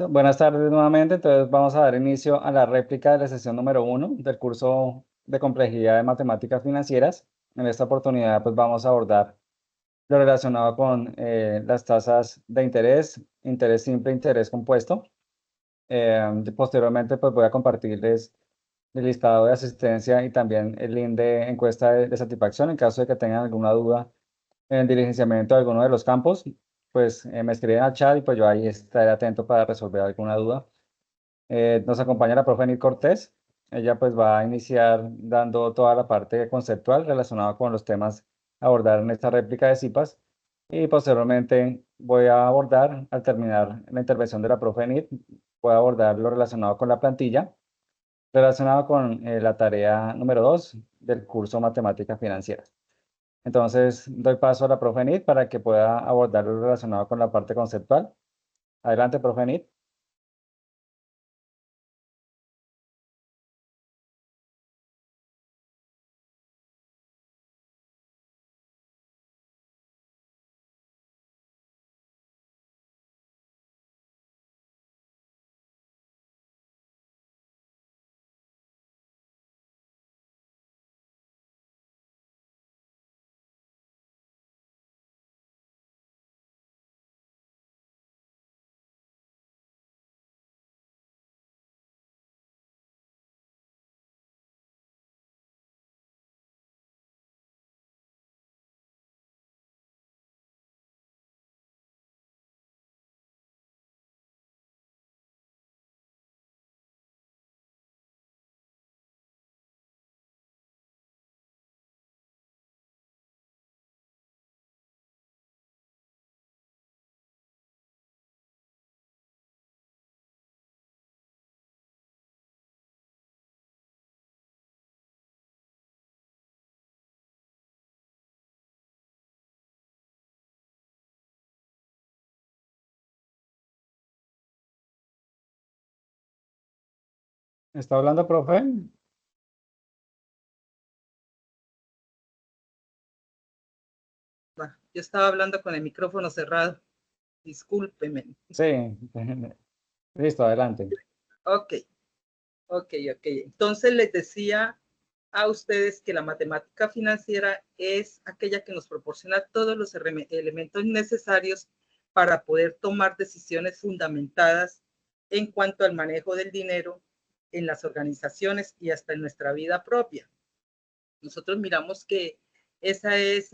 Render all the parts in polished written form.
Buenas tardes nuevamente. Entonces vamos a dar inicio a la réplica de la sesión número 1 del curso de complejidad de matemáticas financieras. En esta oportunidad pues vamos a abordar lo relacionado con las tasas de interés, interés simple, interés compuesto. Posteriormente pues voy a compartirles el listado de asistencia y también el link de encuesta de satisfacción en caso de que tengan alguna duda en el diligenciamiento de alguno de los campos. Pues me escriben al chat y pues yo ahí estaré atento para resolver alguna duda. Nos acompaña la profe Nid Cortés. Ella pues va a iniciar dando toda la parte conceptual relacionada con los temas a abordar en esta réplica de CIPAS. Y posteriormente voy a abordar, al terminar la intervención de la profe Nid, voy a abordar lo relacionado con la plantilla, relacionado con la tarea número 2 del curso Matemáticas Financieras. Entonces doy paso a la profe Nid para que pueda abordar lo relacionado con la parte conceptual. Adelante, profe Nid. ¿Está hablando, profe? Yo estaba hablando con el micrófono cerrado. Discúlpeme. Sí, listo, adelante. Ok, ok. Entonces les decía a ustedes que la matemática financiera es aquella que nos proporciona todos los elementos necesarios para poder tomar decisiones fundamentadas en cuanto al manejo del dinero en las organizaciones y hasta en nuestra vida propia. Nosotros miramos que esa es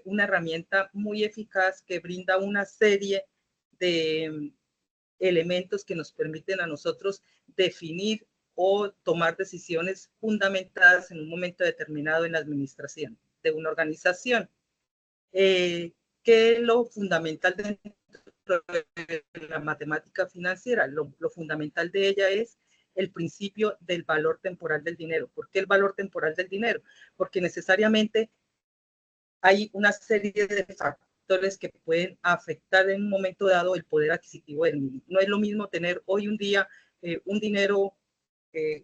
una herramienta muy eficaz que brinda una serie de elementos que nos permiten a nosotros definir o tomar decisiones fundamentadas en un momento determinado en la administración de una organización. ¿Qué es lo fundamental dentro de la matemática financiera? Lo fundamental de ella es el principio del valor temporal del dinero. ¿Por qué el valor temporal del dinero? Porque necesariamente hay una serie de factores que pueden afectar en un momento dado el poder adquisitivo del mismo. No es lo mismo tener hoy un día un dinero,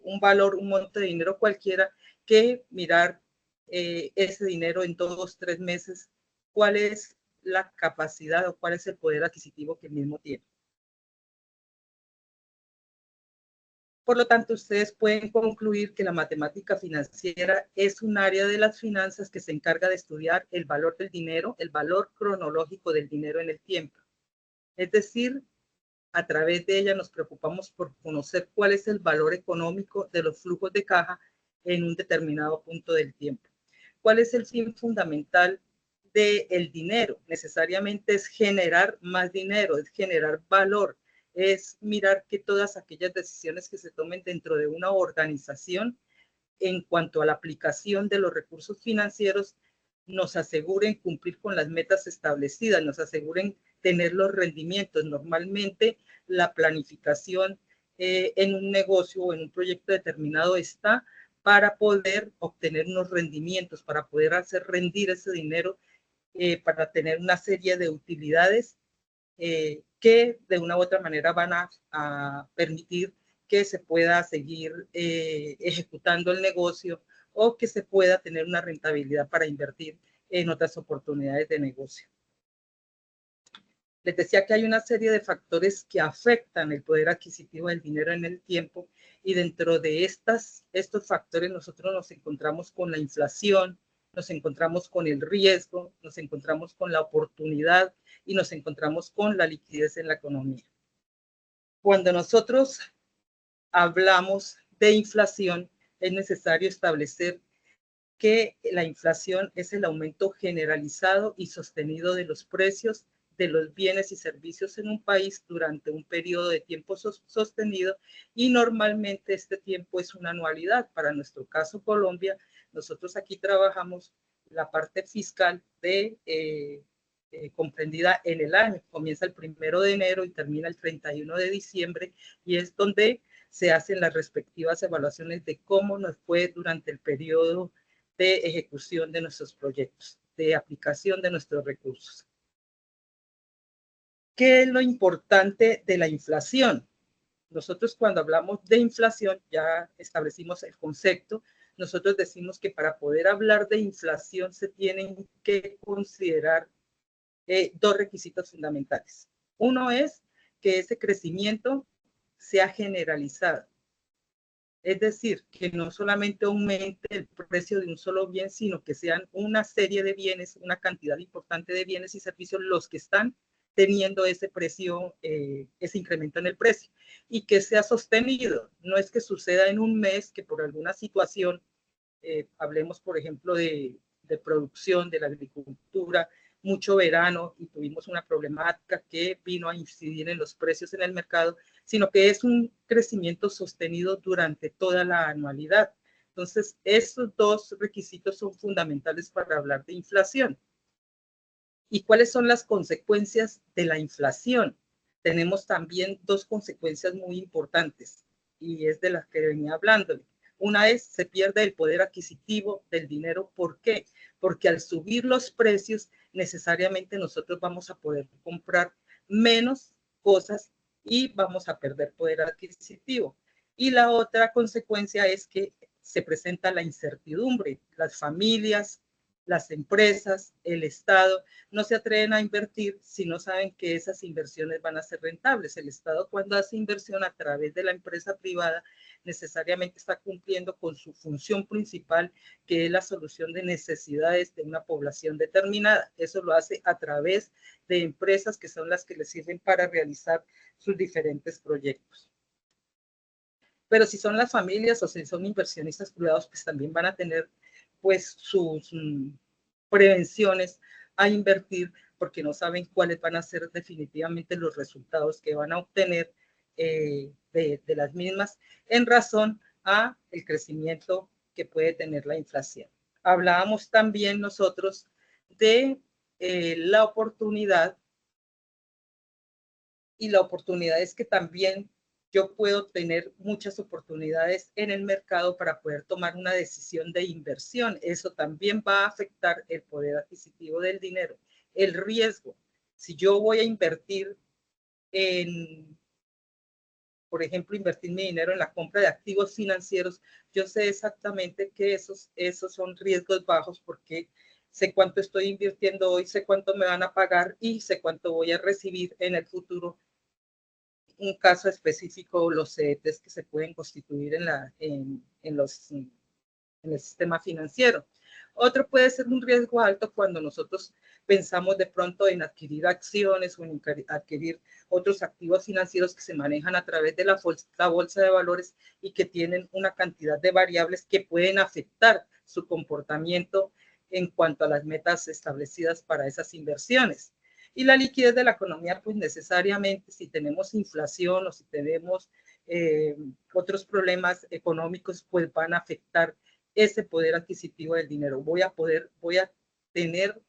un valor, un monto de dinero cualquiera, que mirar ese dinero en 2, 3 meses, cuál es la capacidad o cuál es el poder adquisitivo que el mismo tiene. Por lo tanto, ustedes pueden concluir que la matemática financiera es un área de las finanzas que se encarga de estudiar el valor del dinero, el valor cronológico del dinero en el tiempo. Es decir, a través de ella nos preocupamos por conocer cuál es el valor económico de los flujos de caja en un determinado punto del tiempo. ¿Cuál es el fin fundamental del dinero? Necesariamente es generar más dinero, es generar valor, es mirar que todas aquellas decisiones que se tomen dentro de una organización en cuanto a la aplicación de los recursos financieros nos aseguren cumplir con las metas establecidas, nos aseguren tener los rendimientos. Normalmente la planificación en un negocio o en un proyecto determinado está para poder obtener unos rendimientos, para poder hacer rendir ese dinero, para tener una serie de utilidades que de una u otra manera van a permitir que se pueda seguir ejecutando el negocio o que se pueda tener una rentabilidad para invertir en otras oportunidades de negocio. Les decía que hay una serie de factores que afectan el poder adquisitivo del dinero en el tiempo, y dentro de estos factores nosotros nos encontramos con la inflación, nos encontramos con el riesgo, nos encontramos con la oportunidad y nos encontramos con la liquidez en la economía. Cuando nosotros hablamos de inflación, es necesario establecer que la inflación es el aumento generalizado y sostenido de los precios de los bienes y servicios en un país durante un periodo de tiempo sostenido, y normalmente este tiempo es una anualidad. Para nuestro caso Colombia, nosotros aquí trabajamos la parte fiscal comprendida en el año, comienza el 1 de enero y termina el 31 de diciembre, y es donde se hacen las respectivas evaluaciones de cómo nos fue durante el periodo de ejecución de nuestros proyectos, de aplicación de nuestros recursos. ¿Qué es lo importante de la inflación? Nosotros cuando hablamos de inflación, ya establecimos el concepto, nosotros decimos que para poder hablar de inflación se tienen que considerar dos requisitos fundamentales. Uno es que ese crecimiento sea generalizado. Es decir, que no solamente aumente el precio de un solo bien, sino que sean una serie de bienes, una cantidad importante de bienes y servicios los que están teniendo ese precio, ese incremento en el precio, y que sea sostenido. No es que suceda en un mes que por alguna situación, hablemos por ejemplo de producción, de la agricultura, mucho verano y tuvimos una problemática que vino a incidir en los precios en el mercado, sino que es un crecimiento sostenido durante toda la anualidad. Entonces, estos dos requisitos son fundamentales para hablar de inflación. ¿Y cuáles son las consecuencias de la inflación? Tenemos también dos consecuencias muy importantes, y es de las que venía hablando. Una es, se pierde el poder adquisitivo del dinero. ¿Por qué? Porque al subir los precios, necesariamente nosotros vamos a poder comprar menos cosas y vamos a perder poder adquisitivo. Y la otra consecuencia es que se presenta la incertidumbre. Las familias, las empresas, el Estado, no se atreven a invertir si no saben que esas inversiones van a ser rentables. El Estado, cuando hace inversión a través de la empresa privada, necesariamente está cumpliendo con su función principal, que es la solución de necesidades de una población determinada. Eso lo hace a través de empresas que son las que le sirven para realizar sus diferentes proyectos. Pero si son las familias o si son inversionistas privados, pues también van a tener pues sus prevenciones a invertir, porque no saben cuáles van a ser definitivamente los resultados que van a obtener de las mismas, en razón a el crecimiento que puede tener la inflación. Hablábamos también nosotros de la oportunidad, y la oportunidad es que también yo puedo tener muchas oportunidades en el mercado para poder tomar una decisión de inversión. Eso también va a afectar el poder adquisitivo del dinero. El riesgo, si yo voy a invertir en, por ejemplo, invertir mi dinero en la compra de activos financieros, yo sé exactamente que esos son riesgos bajos, porque sé cuánto estoy invirtiendo hoy, sé cuánto me van a pagar y sé cuánto voy a recibir en el futuro. Un caso específico, los CETES que se pueden constituir en el sistema financiero. Otro puede ser un riesgo alto cuando nosotros pensamos de pronto en adquirir acciones o en adquirir otros activos financieros que se manejan a través de la bolsa de valores y que tienen una cantidad de variables que pueden afectar su comportamiento en cuanto a las metas establecidas para esas inversiones. Y la liquidez de la economía, pues necesariamente si tenemos inflación o si tenemos otros problemas económicos, pues van a afectar ese poder adquisitivo del dinero. Voy a tener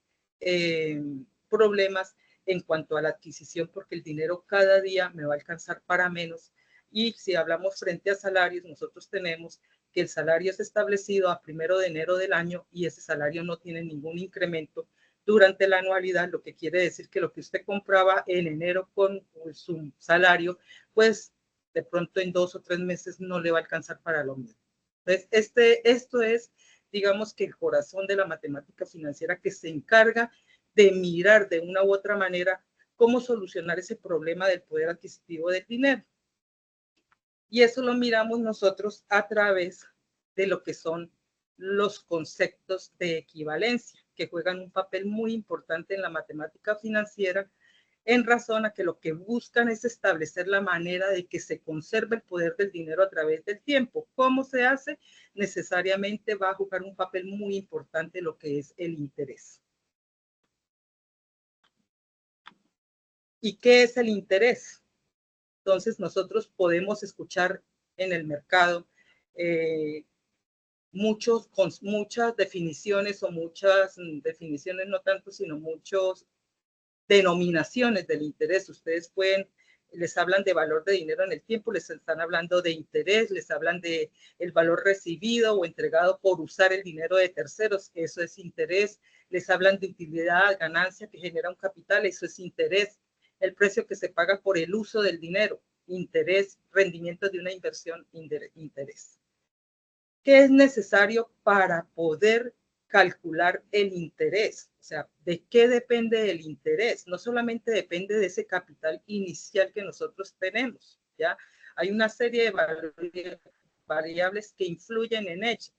problemas en cuanto a la adquisición, porque el dinero cada día me va a alcanzar para menos. Y si hablamos frente a salarios, nosotros tenemos que el salario es establecido a 1 de enero del año y ese salario no tiene ningún incremento durante la anualidad, lo que quiere decir que lo que usted compraba en enero con su salario, pues de pronto en 2 o 3 meses no le va a alcanzar para lo mismo. Entonces, esto es, digamos que el corazón de la matemática financiera, que se encarga de mirar de una u otra manera cómo solucionar ese problema del poder adquisitivo del dinero. Y eso lo miramos nosotros a través de lo que son los conceptos de equivalencia, que juegan un papel muy importante en la matemática financiera, en razón a que lo que buscan es establecer la manera de que se conserve el poder del dinero a través del tiempo. ¿Cómo se hace? Necesariamente va a jugar un papel muy importante lo que es el interés. ¿Y qué es el interés? Entonces nosotros podemos escuchar en el mercado muchas definiciones, o muchas definiciones no tanto, sino muchas denominaciones del interés. Ustedes les hablan de valor de dinero en el tiempo, les están hablando de interés, les hablan de el valor recibido o entregado por usar el dinero de terceros, eso es interés. Les hablan de utilidad, ganancia que genera un capital, eso es interés. El precio que se paga por el uso del dinero, interés. Rendimiento de una inversión, interés. ¿Qué es necesario para poder calcular el interés? O sea, ¿de qué depende el interés? No solamente depende de ese capital inicial que nosotros tenemos, ¿ya? Hay una serie de variables que influyen en ello.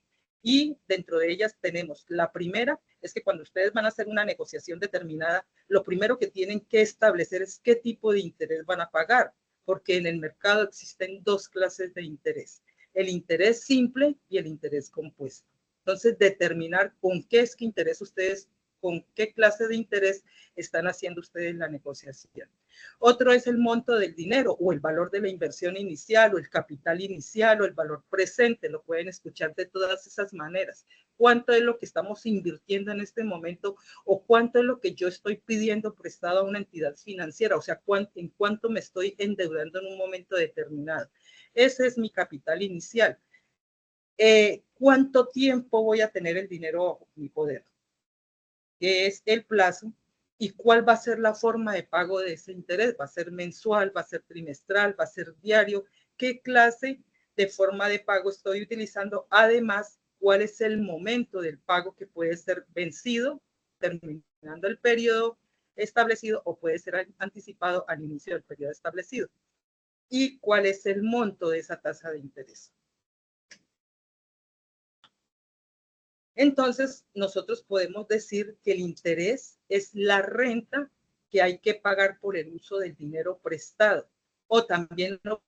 Y dentro de ellas tenemos, la primera es que cuando ustedes van a hacer una negociación determinada, lo primero que tienen que establecer es qué tipo de interés van a pagar, porque en el mercado existen dos clases de interés: el interés simple y el interés compuesto. Entonces, determinar con qué es que interés ustedes, con qué clase de interés están haciendo ustedes la negociación. Otro es el monto del dinero, o el valor de la inversión inicial, o el capital inicial, o el valor presente. Lo pueden escuchar de todas esas maneras. ¿Cuánto es lo que estamos invirtiendo en este momento? ¿O cuánto es lo que yo estoy pidiendo prestado a una entidad financiera? O sea, en cuánto me estoy endeudando en un momento determinado. Ese es mi capital inicial. ¿Cuánto tiempo voy a tener el dinero bajo mi poder? ¿Qué es el plazo? ¿Y cuál va a ser la forma de pago de ese interés? ¿Va a ser mensual? ¿Va a ser trimestral? ¿Va a ser diario? ¿Qué clase de forma de pago estoy utilizando? Además, ¿cuál es el momento del pago, que puede ser vencido, terminando el periodo establecido, o puede ser anticipado al inicio del periodo establecido? ¿Y cuál es el monto de esa tasa de interés? Entonces, nosotros podemos decir que el interés es la renta que hay que pagar por el uso del dinero prestado. O también lo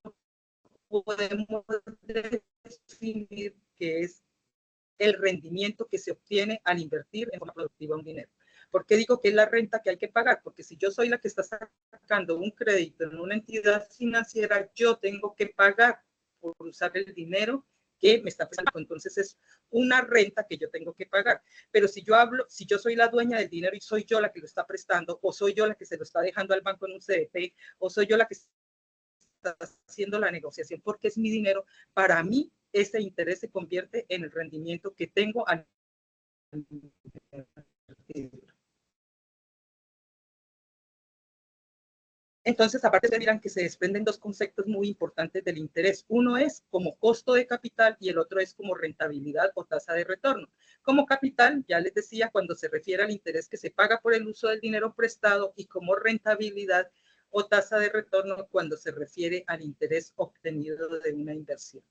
podemos definir que es el rendimiento que se obtiene al invertir en forma productiva un dinero. ¿Por qué digo que es la renta que hay que pagar? Porque si yo soy la que está sacando un crédito en una entidad financiera, yo tengo que pagar por usar el dinero que me está prestando. Entonces es una renta que yo tengo que pagar. Pero si yo soy la dueña del dinero y soy yo la que lo está prestando, o soy yo la que se lo está dejando al banco en un CDT, o soy yo la que está haciendo la negociación porque es mi dinero, para mí ese interés se convierte en el rendimiento que tengo al Entonces, aparte de miran que se desprenden dos conceptos muy importantes del interés. Uno es como costo de capital y el otro es como rentabilidad o tasa de retorno. Como capital, ya les decía, cuando se refiere al interés que se paga por el uso del dinero prestado, y como rentabilidad o tasa de retorno cuando se refiere al interés obtenido de una inversión.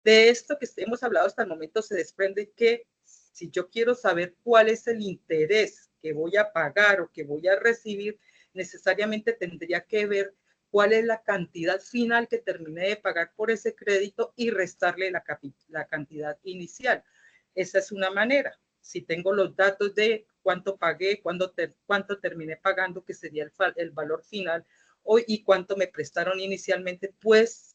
De esto que hemos hablado hasta el momento se desprende que si yo quiero saber cuál es el interés que voy a pagar o que voy a recibir, necesariamente tendría que ver cuál es la cantidad final que terminé de pagar por ese crédito y restarle la cantidad inicial. Esa es una manera. Si tengo los datos de cuánto pagué, cuánto terminé pagando, que sería el valor final, y cuánto me prestaron inicialmente, pues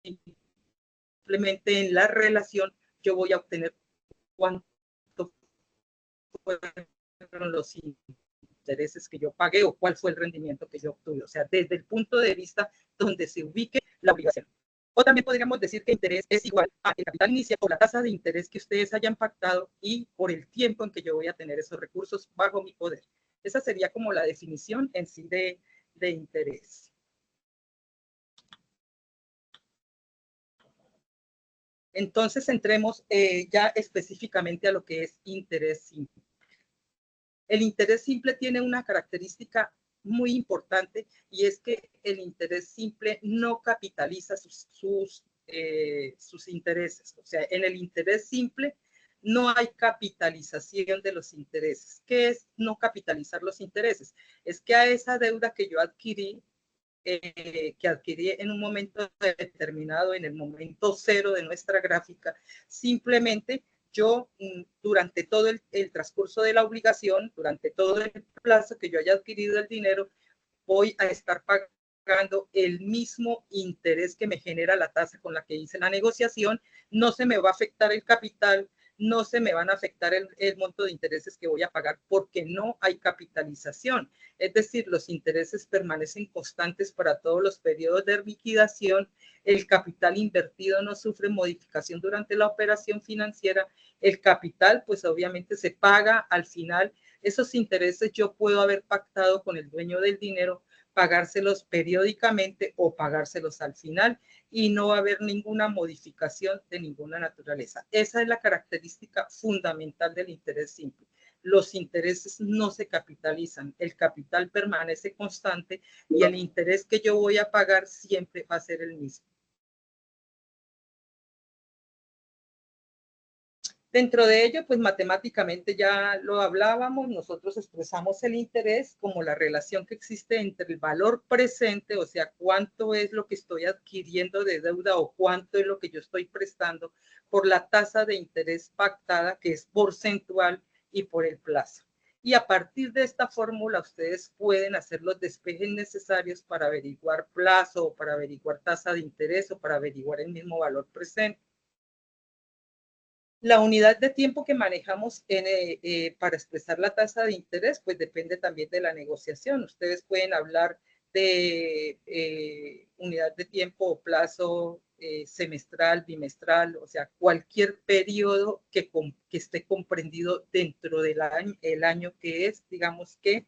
simplemente en la relación yo voy a obtener cuánto fueron los intereses que yo pagué o cuál fue el rendimiento que yo obtuve. O sea, desde el punto de vista donde se ubique la obligación. O también podríamos decir que interés es igual a el capital inicial o la tasa de interés que ustedes hayan pactado y por el tiempo en que yo voy a tener esos recursos bajo mi poder. Esa sería como la definición en sí de interés. Entonces entremos ya específicamente a lo que es interés simple. El interés simple tiene una característica muy importante y es que el interés simple no capitaliza sus intereses. O sea, en el interés simple no hay capitalización de los intereses. ¿Qué es no capitalizar los intereses? Es que a esa deuda que yo adquirí en un momento determinado, en el momento cero de nuestra gráfica, simplemente yo durante todo el transcurso de la obligación, durante todo el plazo que yo haya adquirido el dinero, voy a estar pagando el mismo interés que me genera la tasa con la que hice la negociación. No se me va a afectar el capital, no se me van a afectar el monto de intereses que voy a pagar porque no hay capitalización. Es decir, los intereses permanecen constantes para todos los periodos de liquidación, el capital invertido no sufre modificación durante la operación financiera, el capital pues obviamente se paga al final. Esos intereses yo puedo haber pactado con el dueño del dinero, pagárselos periódicamente o pagárselos al final y no va a haber ninguna modificación de ninguna naturaleza. Esa es la característica fundamental del interés simple. Los intereses no se capitalizan, el capital permanece constante y el interés que yo voy a pagar siempre va a ser el mismo. Dentro de ello, pues matemáticamente ya lo hablábamos, nosotros expresamos el interés como la relación que existe entre el valor presente, o sea, cuánto es lo que estoy adquiriendo de deuda o cuánto es lo que yo estoy prestando, por la tasa de interés pactada, que es porcentual, y por el plazo. Y a partir de esta fórmula, ustedes pueden hacer los despejes necesarios para averiguar plazo o para averiguar tasa de interés o para averiguar el mismo valor presente. La unidad de tiempo que manejamos para expresar la tasa de interés, pues depende también de la negociación. Ustedes pueden hablar de unidad de tiempo o plazo semestral, bimestral, o sea, cualquier periodo que esté comprendido dentro del año que es, digamos que,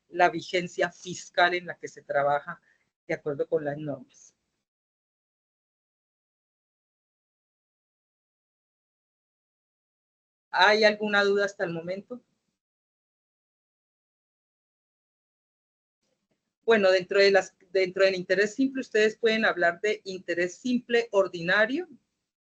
la vigencia fiscal en la que se trabaja de acuerdo con las normas. ¿Hay alguna duda hasta el momento? Bueno, dentro del interés simple, ustedes pueden hablar de interés simple ordinario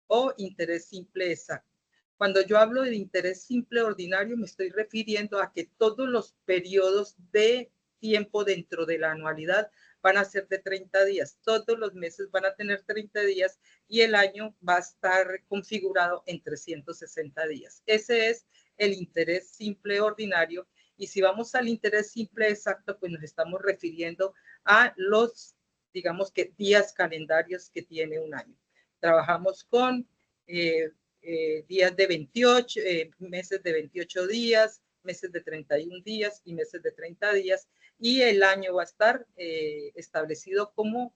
o interés simple exacto. Cuando yo hablo de interés simple ordinario, me estoy refiriendo a que todos los periodos de tiempo dentro de la anualidad van a ser de 30 días. Todos los meses van a tener 30 días y el año va a estar configurado en 360 días. Ese es el interés simple ordinario. Y si vamos al interés simple exacto, pues nos estamos refiriendo a los, digamos que, días calendarios que tiene un año. Trabajamos con días de 28, meses de 28 días, meses de 31 días y meses de 30 días, y el año va a estar establecido como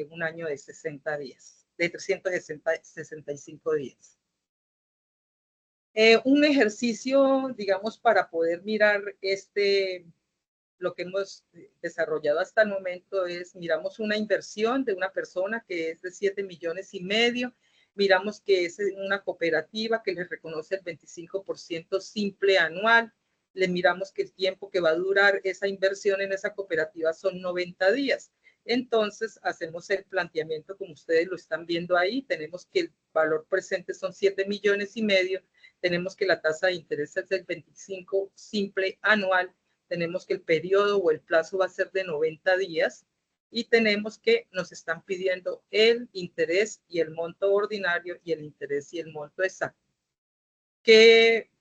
un año de 60 días, de 365 días. Un ejercicio, digamos, para poder mirar lo que hemos desarrollado hasta el momento es, miramos una inversión de una persona que es de 7,5 millones, miramos que es una cooperativa que les reconoce el 25% simple anual, le miramos que el tiempo que va a durar esa inversión en esa cooperativa son 90 días. Entonces, hacemos el planteamiento como ustedes lo están viendo ahí, tenemos que el valor presente son 7,5 millones, tenemos que la tasa de interés es del 25 simple anual, tenemos que el periodo o el plazo va a ser de 90 días y tenemos que nos están pidiendo el interés y el monto ordinario y el interés y el monto exacto. ¿Qué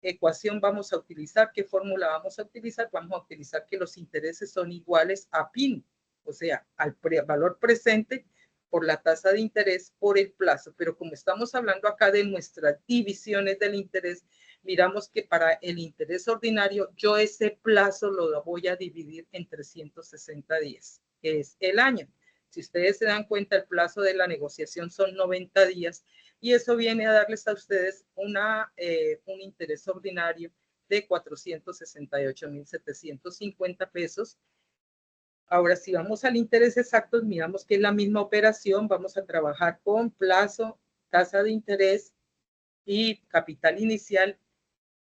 ecuación vamos a utilizar? ¿Qué fórmula vamos a utilizar? Vamos a utilizar que los intereses son iguales a PIN, o sea, al valor presente por la tasa de interés por el plazo. Pero como estamos hablando acá de nuestras divisiones del interés, miramos que para el interés ordinario, yo ese plazo lo voy a dividir en 360 días, que es el año. Si ustedes se dan cuenta, el plazo de la negociación son 90 días y eso viene a darles a ustedes un interés ordinario de 468,750 pesos. Ahora, si vamos al interés exacto, miramos que es la misma operación, vamos a trabajar con plazo, tasa de interés y capital inicial,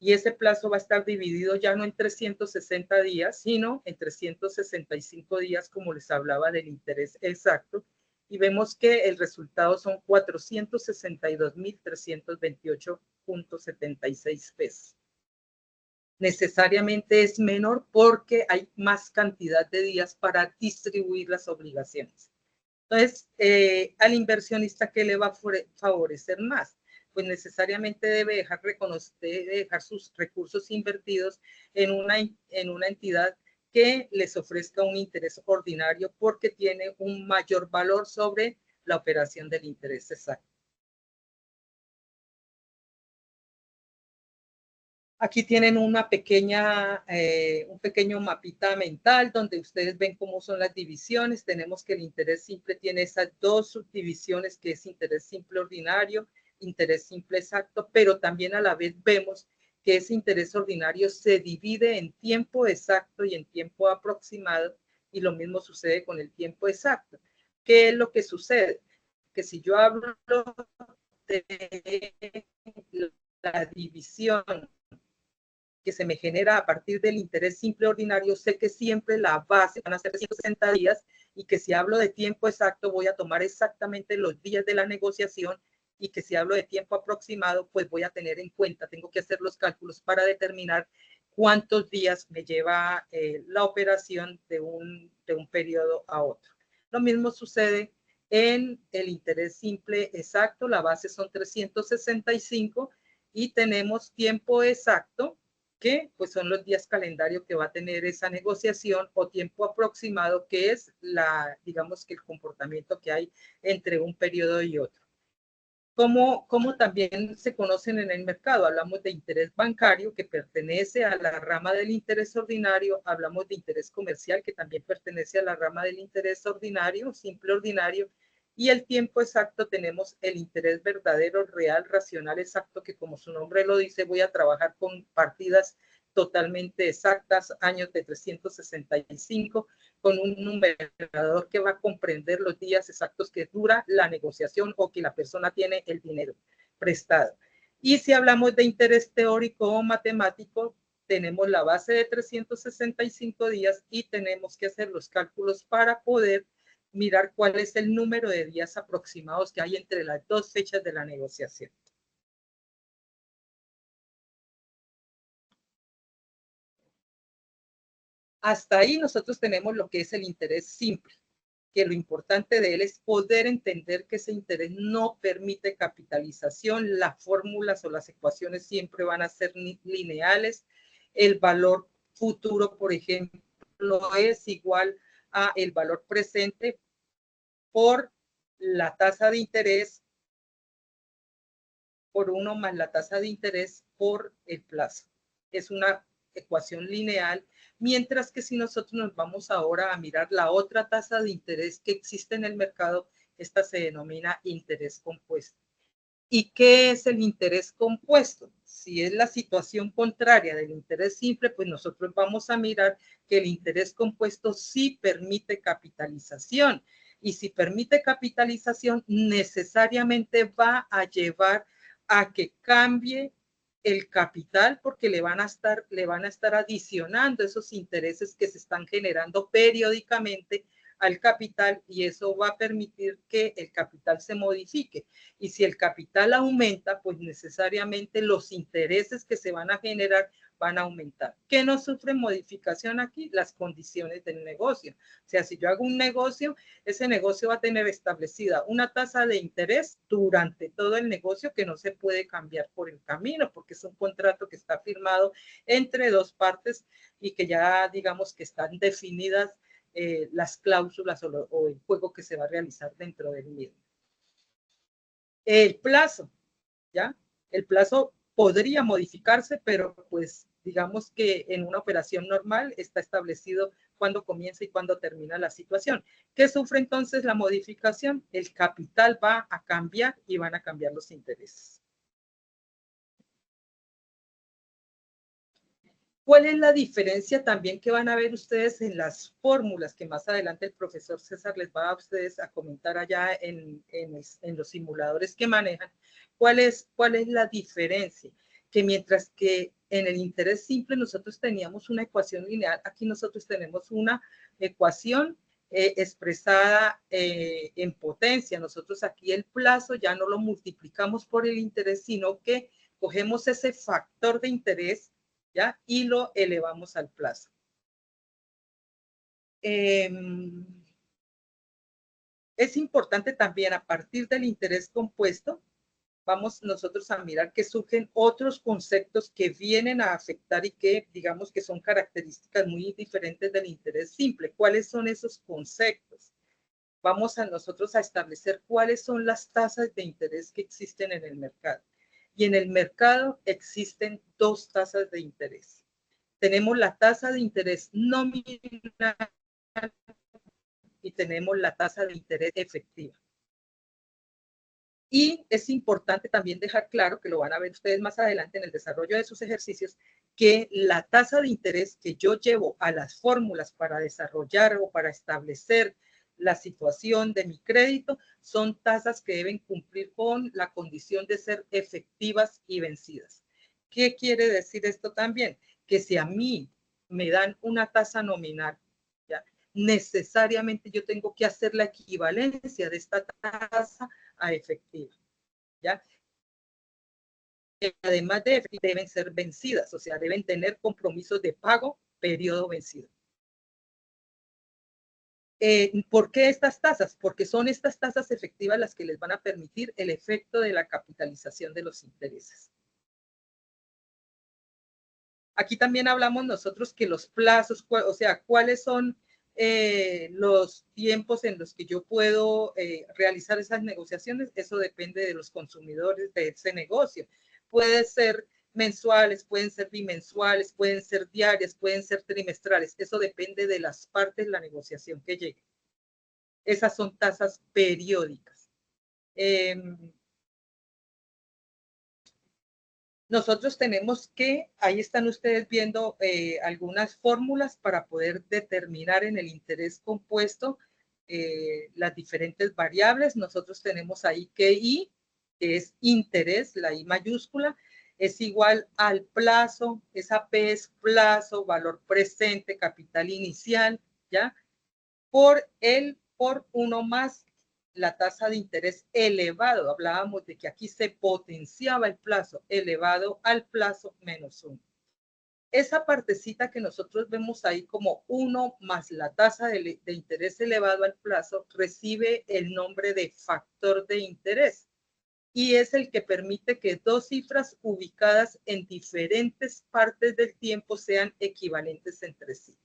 y ese plazo va a estar dividido ya no en 360 días, sino en 365 días, como les hablaba del interés exacto, y vemos que el resultado son 462.328.76 pesos. Necesariamente es menor porque hay más cantidad de días para distribuir las obligaciones. Entonces, al inversionista, ¿qué le va a favorecer más? Pues necesariamente debe dejar sus recursos invertidos en una entidad que les ofrezca un interés ordinario porque tiene un mayor valor sobre la operación del interés exacto. Aquí tienen una pequeña, un pequeño mapita mental donde ustedes ven cómo son las divisiones. Tenemos que el interés simple tiene esas dos subdivisiones, que es interés simple ordinario, interés simple exacto, pero también a la vez vemos que ese interés ordinario se divide en tiempo exacto y en tiempo aproximado, y lo mismo sucede con el tiempo exacto. ¿Qué es lo que sucede? Que si yo hablo de la división que se me genera a partir del interés simple ordinario, sé que siempre la base van a ser 160 días y que si hablo de tiempo exacto voy a tomar exactamente los días de la negociación, y que si hablo de tiempo aproximado, pues voy a tener en cuenta, tengo que hacer los cálculos para determinar cuántos días me lleva la operación de un periodo a otro. Lo mismo sucede en el interés simple exacto, la base son 365 y tenemos tiempo exacto, que pues son los días calendario que va a tener esa negociación, o tiempo aproximado, que es digamos que el comportamiento que hay entre un periodo y otro. Como también se conocen en el mercado, hablamos de interés bancario, que pertenece a la rama del interés ordinario, hablamos de interés comercial, que también pertenece a la rama del interés ordinario, simple ordinario, y el tiempo exacto tenemos el interés verdadero, real, racional, exacto, que como su nombre lo dice, voy a trabajar con partidas totalmente exactas, años de 365, con un numerador que va a comprender los días exactos que dura la negociación o que la persona tiene el dinero prestado. Y si hablamos de interés teórico o matemático, tenemos la base de 365 días y tenemos que hacer los cálculos para poder mirar cuál es el número de días aproximados que hay entre las dos fechas de la negociación. Hasta ahí nosotros tenemos lo que es el interés simple, que lo importante de él es poder entender que ese interés no permite capitalización, las fórmulas o las ecuaciones siempre van a ser lineales, el valor futuro, por ejemplo, es igual a el valor presente por la tasa de interés por 1 más la tasa de interés por el plazo. Es una ecuación lineal, mientras que si nosotros nos vamos ahora a mirar la otra tasa de interés que existe en el mercado, esta se denomina interés compuesto. ¿Y qué es el interés compuesto? Si es la situación contraria del interés simple, pues nosotros vamos a mirar que el interés compuesto sí permite capitalización. Y si permite capitalización, necesariamente va a llevar a que cambie el capital, porque le van a estar adicionando esos intereses que se están generando periódicamente al capital, y eso va a permitir que el capital se modifique. Y si el capital aumenta, pues necesariamente los intereses que se van a generar van a aumentar. ¿Qué no sufre modificación aquí? Las condiciones del negocio. O sea, si yo hago un negocio, ese negocio va a tener establecida una tasa de interés durante todo el negocio que no se puede cambiar por el camino, porque es un contrato que está firmado entre dos partes y que ya digamos que están definidas las cláusulas o el juego que se va a realizar dentro del mismo. El plazo, ¿ya? El plazo podría modificarse, pero pues digamos que en una operación normal está establecido cuándo comienza y cuándo termina la situación. ¿Qué sufre entonces la modificación? El capital va a cambiar y van a cambiar los intereses. ¿Cuál es la diferencia también que van a ver ustedes en las fórmulas que más adelante el profesor César les va a ustedes a comentar allá en los simuladores que manejan? ¿Cuál es la diferencia? Que mientras que en el interés simple nosotros teníamos una ecuación lineal, aquí nosotros tenemos una ecuación expresada en potencia. Nosotros aquí el plazo ya no lo multiplicamos por el interés, sino que cogemos ese factor de interés, ¿ya? Y lo elevamos al plazo. Es importante también, a partir del interés compuesto, vamos nosotros a mirar que surgen otros conceptos que vienen a afectar y que digamos que son características muy diferentes del interés simple. ¿Cuáles son esos conceptos? Vamos a nosotros a establecer cuáles son las tasas de interés que existen en el mercado. Y en el mercado existen dos tasas de interés. Tenemos la tasa de interés nominal y tenemos la tasa de interés efectiva. Y es importante también dejar claro, que lo van a ver ustedes más adelante en el desarrollo de sus ejercicios, que la tasa de interés que yo llevo a las fórmulas para desarrollar o para establecer la situación de mi crédito son tasas que deben cumplir con la condición de ser efectivas y vencidas. ¿Qué quiere decir esto también? Que si a mí me dan una tasa nominal, ¿ya? Necesariamente yo tengo que hacer la equivalencia de esta tasa a efectiva, ¿ya? Además de efectivas, deben ser vencidas, o sea, deben tener compromisos de pago periodo vencido. ¿Por qué estas tasas? Porque son estas tasas efectivas las que les van a permitir el efecto de la capitalización de los intereses. Aquí también hablamos nosotros que los plazos, o sea, cuáles son los tiempos en los que yo puedo realizar esas negociaciones. Eso depende de los consumidores de ese negocio. Puede ser mensuales, pueden ser bimensuales, pueden ser diarias, pueden ser trimestrales. Eso depende de las partes de la negociación que llegue. Esas son tasas periódicas. Nosotros tenemos que, ahí están ustedes viendo algunas fórmulas para poder determinar en el interés compuesto las diferentes variables. Nosotros tenemos ahí que I, que es interés, la I mayúscula, es igual al plazo, esa P es plazo, valor presente, capital inicial, ¿ya? Por 1 más la tasa de interés elevado. Hablábamos de que aquí se potenciaba el plazo, elevado al plazo menos 1. Esa partecita que nosotros vemos ahí como 1 más la tasa de interés elevado al plazo recibe el nombre de factor de interés y es el que permite que dos cifras ubicadas en diferentes partes del tiempo sean equivalentes entre sí.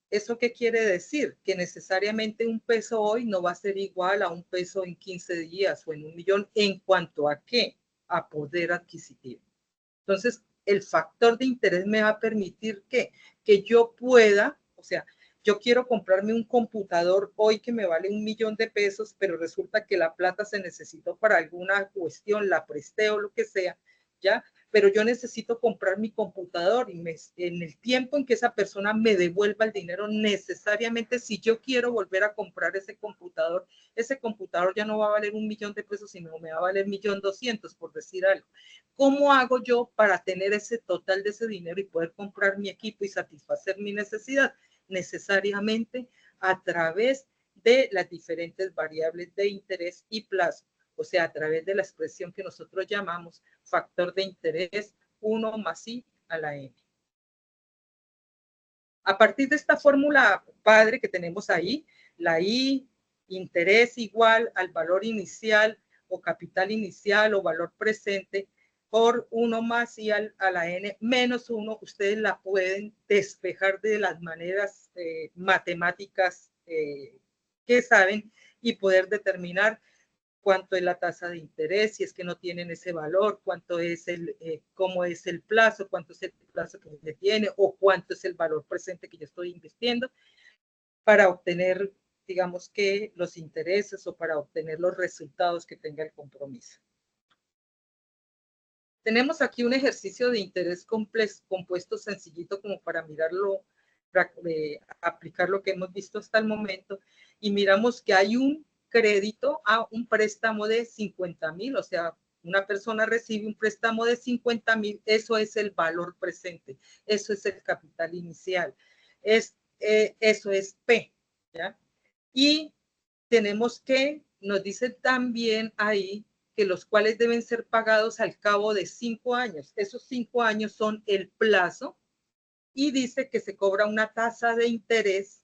¿Eso qué quiere decir? Que necesariamente un peso hoy no va a ser igual a un peso en 15 días o en 1 millón. ¿En cuanto a qué? A poder adquisitivo. Entonces, el factor de interés me va a permitir que yo pueda, o sea, yo quiero comprarme un computador hoy que me vale 1 millón de pesos, pero resulta que la plata se necesitó para alguna cuestión, la presté o lo que sea, ¿ya? Pero yo necesito comprar mi computador y en el tiempo en que esa persona me devuelva el dinero, necesariamente si yo quiero volver a comprar ese computador ya no va a valer 1 millón de pesos, sino me va a valer 1.200.000, por decir algo. ¿Cómo hago yo para tener ese total de ese dinero y poder comprar mi equipo y satisfacer mi necesidad? Necesariamente a través de las diferentes variables de interés y plazo, o sea, a través de la expresión que nosotros llamamos factor de interés 1 más I a la N. A partir de esta fórmula padre que tenemos ahí, la I, interés igual al valor inicial o capital inicial o valor presente por 1 más I a la N menos 1, ustedes la pueden despejar de las maneras matemáticas que saben y poder determinar cuánto es la tasa de interés, si es que no tienen ese valor, cuánto es cómo es el plazo, cuánto es el plazo que se tiene o cuánto es el valor presente que yo estoy invirtiendo para obtener, digamos que los intereses o para obtener los resultados que tenga el compromiso. Tenemos aquí un ejercicio de interés compuesto sencillito como para mirarlo, para aplicar lo que hemos visto hasta el momento y miramos que hay un crédito a un préstamo de 50,000, o sea, una persona recibe un préstamo de 50.000, eso es el valor presente, eso es el capital inicial, eso es P, ¿ya? Y tenemos que, nos dice también ahí, que los cuales deben ser pagados al cabo de 5 años. Esos 5 años son el plazo y dice que se cobra una tasa de interés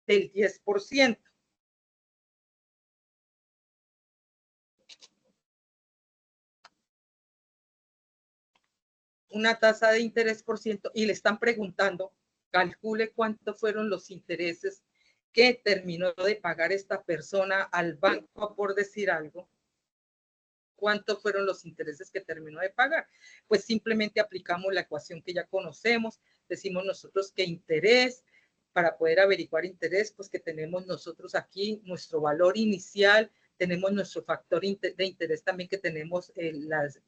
del 10%. Una tasa de interés por ciento y le están preguntando, calcule cuánto fueron los intereses que terminó de pagar esta persona al banco, por decir algo. ¿Cuántos fueron los intereses que terminó de pagar? Pues simplemente aplicamos la ecuación que ya conocemos, decimos nosotros que interés, para poder averiguar interés, pues que tenemos nosotros aquí nuestro valor inicial, tenemos nuestro factor de interés también que tenemos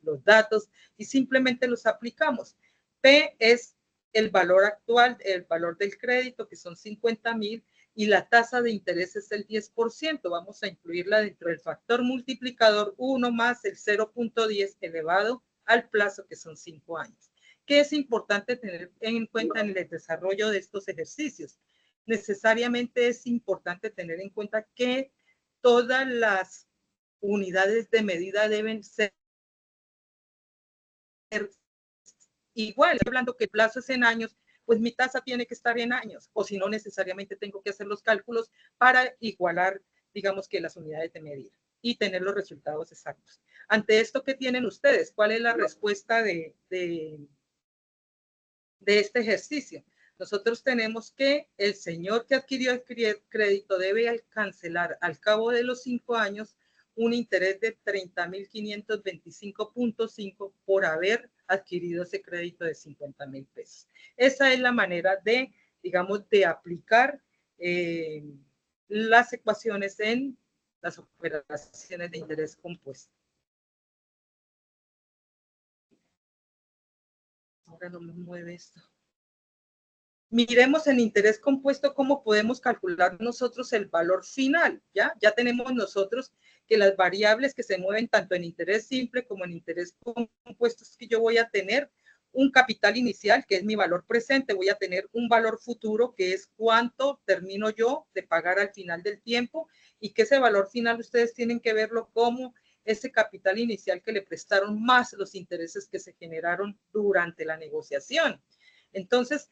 los datos y simplemente los aplicamos. P es el valor actual, el valor del crédito, que son 50.000, y la tasa de interés es el 10%. Vamos a incluirla dentro del factor multiplicador 1 más el 0.10 elevado al plazo, que son 5 años. ¿Qué es importante tener en cuenta en el desarrollo de estos ejercicios? Necesariamente es importante tener en cuenta que todas las unidades de medida deben ser igual. Hablando que el plazo es en años, pues mi tasa tiene que estar en años, o si no necesariamente tengo que hacer los cálculos para igualar, digamos que las unidades de medida y tener los resultados exactos. Ante esto, ¿qué tienen ustedes? ¿Cuál es la respuesta de este ejercicio? Nosotros tenemos que el señor que adquirió el crédito debe cancelar al cabo de los 5 años un interés de 30.525.5 por haber adquirido ese crédito de 50.000 pesos. Esa es la manera de, digamos, de aplicar las ecuaciones en las operaciones de interés compuesto. Ahora no me mueve esto. Miremos en interés compuesto cómo podemos calcular nosotros el valor final, ¿ya? Ya tenemos nosotros que las variables que se mueven tanto en interés simple como en interés compuesto es que yo voy a tener un capital inicial, que es mi valor presente, voy a tener un valor futuro, que es cuánto termino yo de pagar al final del tiempo, y que ese valor final ustedes tienen que verlo como ese capital inicial que le prestaron más los intereses que se generaron durante la negociación. Entonces,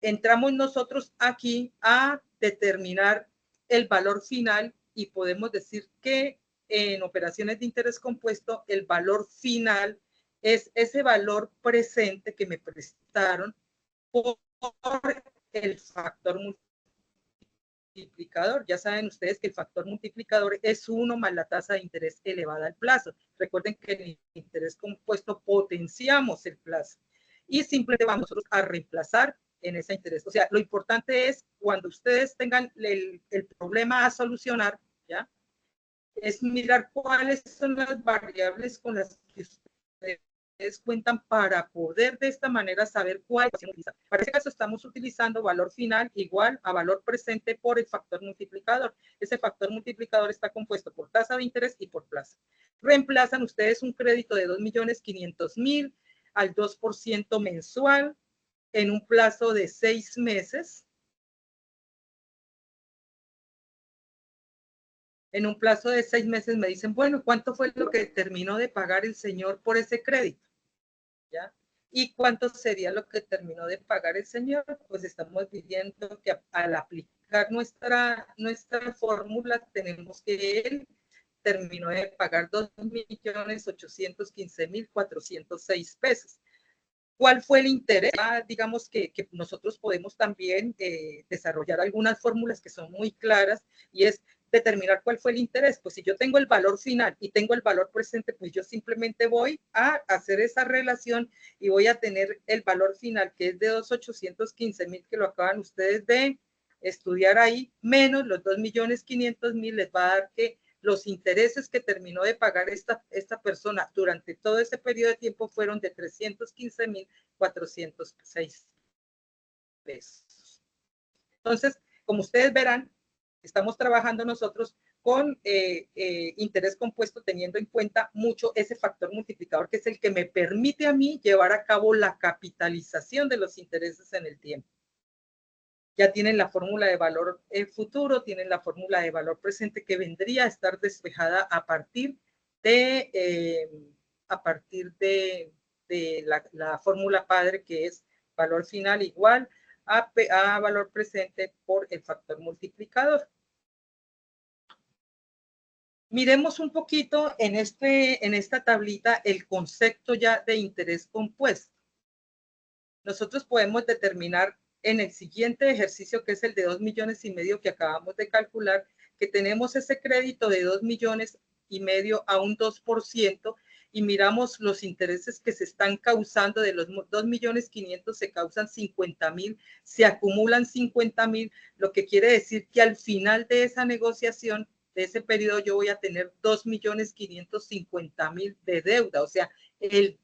entramos nosotros aquí a determinar el valor final y podemos decir que en operaciones de interés compuesto el valor final es ese valor presente que me prestaron por el factor multiplicador. Ya saben ustedes que el factor multiplicador es 1 más la tasa de interés elevada al plazo. Recuerden que en el interés compuesto potenciamos el plazo y simplemente vamos a reemplazar en ese interés. O sea, lo importante es cuando ustedes tengan el problema a solucionar, ¿ya? Es mirar cuáles son las variables con las que ustedes cuentan para poder de esta manera saber cuál es. Para ese caso estamos utilizando valor final igual a valor presente por el factor multiplicador. Ese factor multiplicador está compuesto por tasa de interés y por plazo. Reemplazan ustedes un crédito de 2.500.000 al 2% mensual en un plazo de 6 meses. En un plazo de 6 meses me dicen, bueno, ¿cuánto fue lo que terminó de pagar el señor por ese crédito? ¿Ya? ¿Y cuánto sería lo que terminó de pagar el señor? Pues estamos viendo que al aplicar nuestra fórmula tenemos que él terminó de pagar 2.815.406 pesos. ¿Cuál fue el interés? Digamos que nosotros podemos también desarrollar algunas fórmulas que son muy claras y es determinar cuál fue el interés. Pues si yo tengo el valor final y tengo el valor presente, pues yo simplemente voy a hacer esa relación y voy a tener el valor final, que es de 2.815.000, que lo acaban ustedes de estudiar ahí, menos los 2.500.000, les va a dar que los intereses que terminó de pagar esta persona durante todo ese periodo de tiempo fueron de 315.406 pesos. Entonces, como ustedes verán, estamos trabajando nosotros con interés compuesto, teniendo en cuenta mucho ese factor multiplicador, que es el que me permite a mí llevar a cabo la capitalización de los intereses en el tiempo. Ya tienen la fórmula de valor futuro, tienen la fórmula de valor presente, que vendría a estar despejada a partir de la fórmula padre, que es valor final igual a valor presente por el factor multiplicador. Miremos un poquito en esta tablita el concepto ya de interés compuesto. Nosotros podemos determinar en el siguiente ejercicio, que es el de 2,5 millones que acabamos de calcular, que tenemos ese crédito de 2,5 millones a un 2%, y miramos los intereses que se están causando. De los 2,5 millones se causan 50,000, se acumulan 50,000, lo que quiere decir que al final de esa negociación, de ese periodo, yo voy a tener 2,550,000 de deuda. O sea, el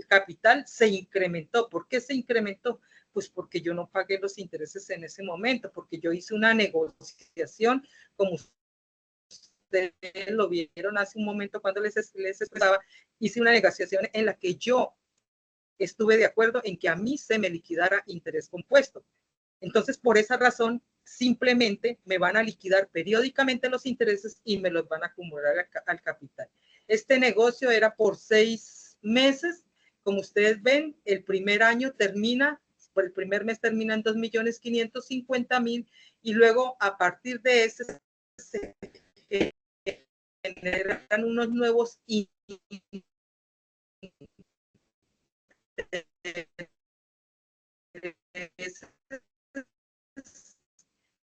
capital se incrementó. ¿Por qué se incrementó? Pues porque yo no pagué los intereses en ese momento, porque yo hice una negociación, como ustedes lo vieron hace un momento cuando les expresaba, hice una negociación en la que yo estuve de acuerdo en que a mí se me liquidara interés compuesto. Entonces, por esa razón, simplemente me van a liquidar periódicamente los intereses y me los van a acumular al capital. Este negocio era por 6 meses. Como ustedes ven, el primer año termina, por el primer mes termina en 2,550,000, y luego a partir de ese se generan unos nuevos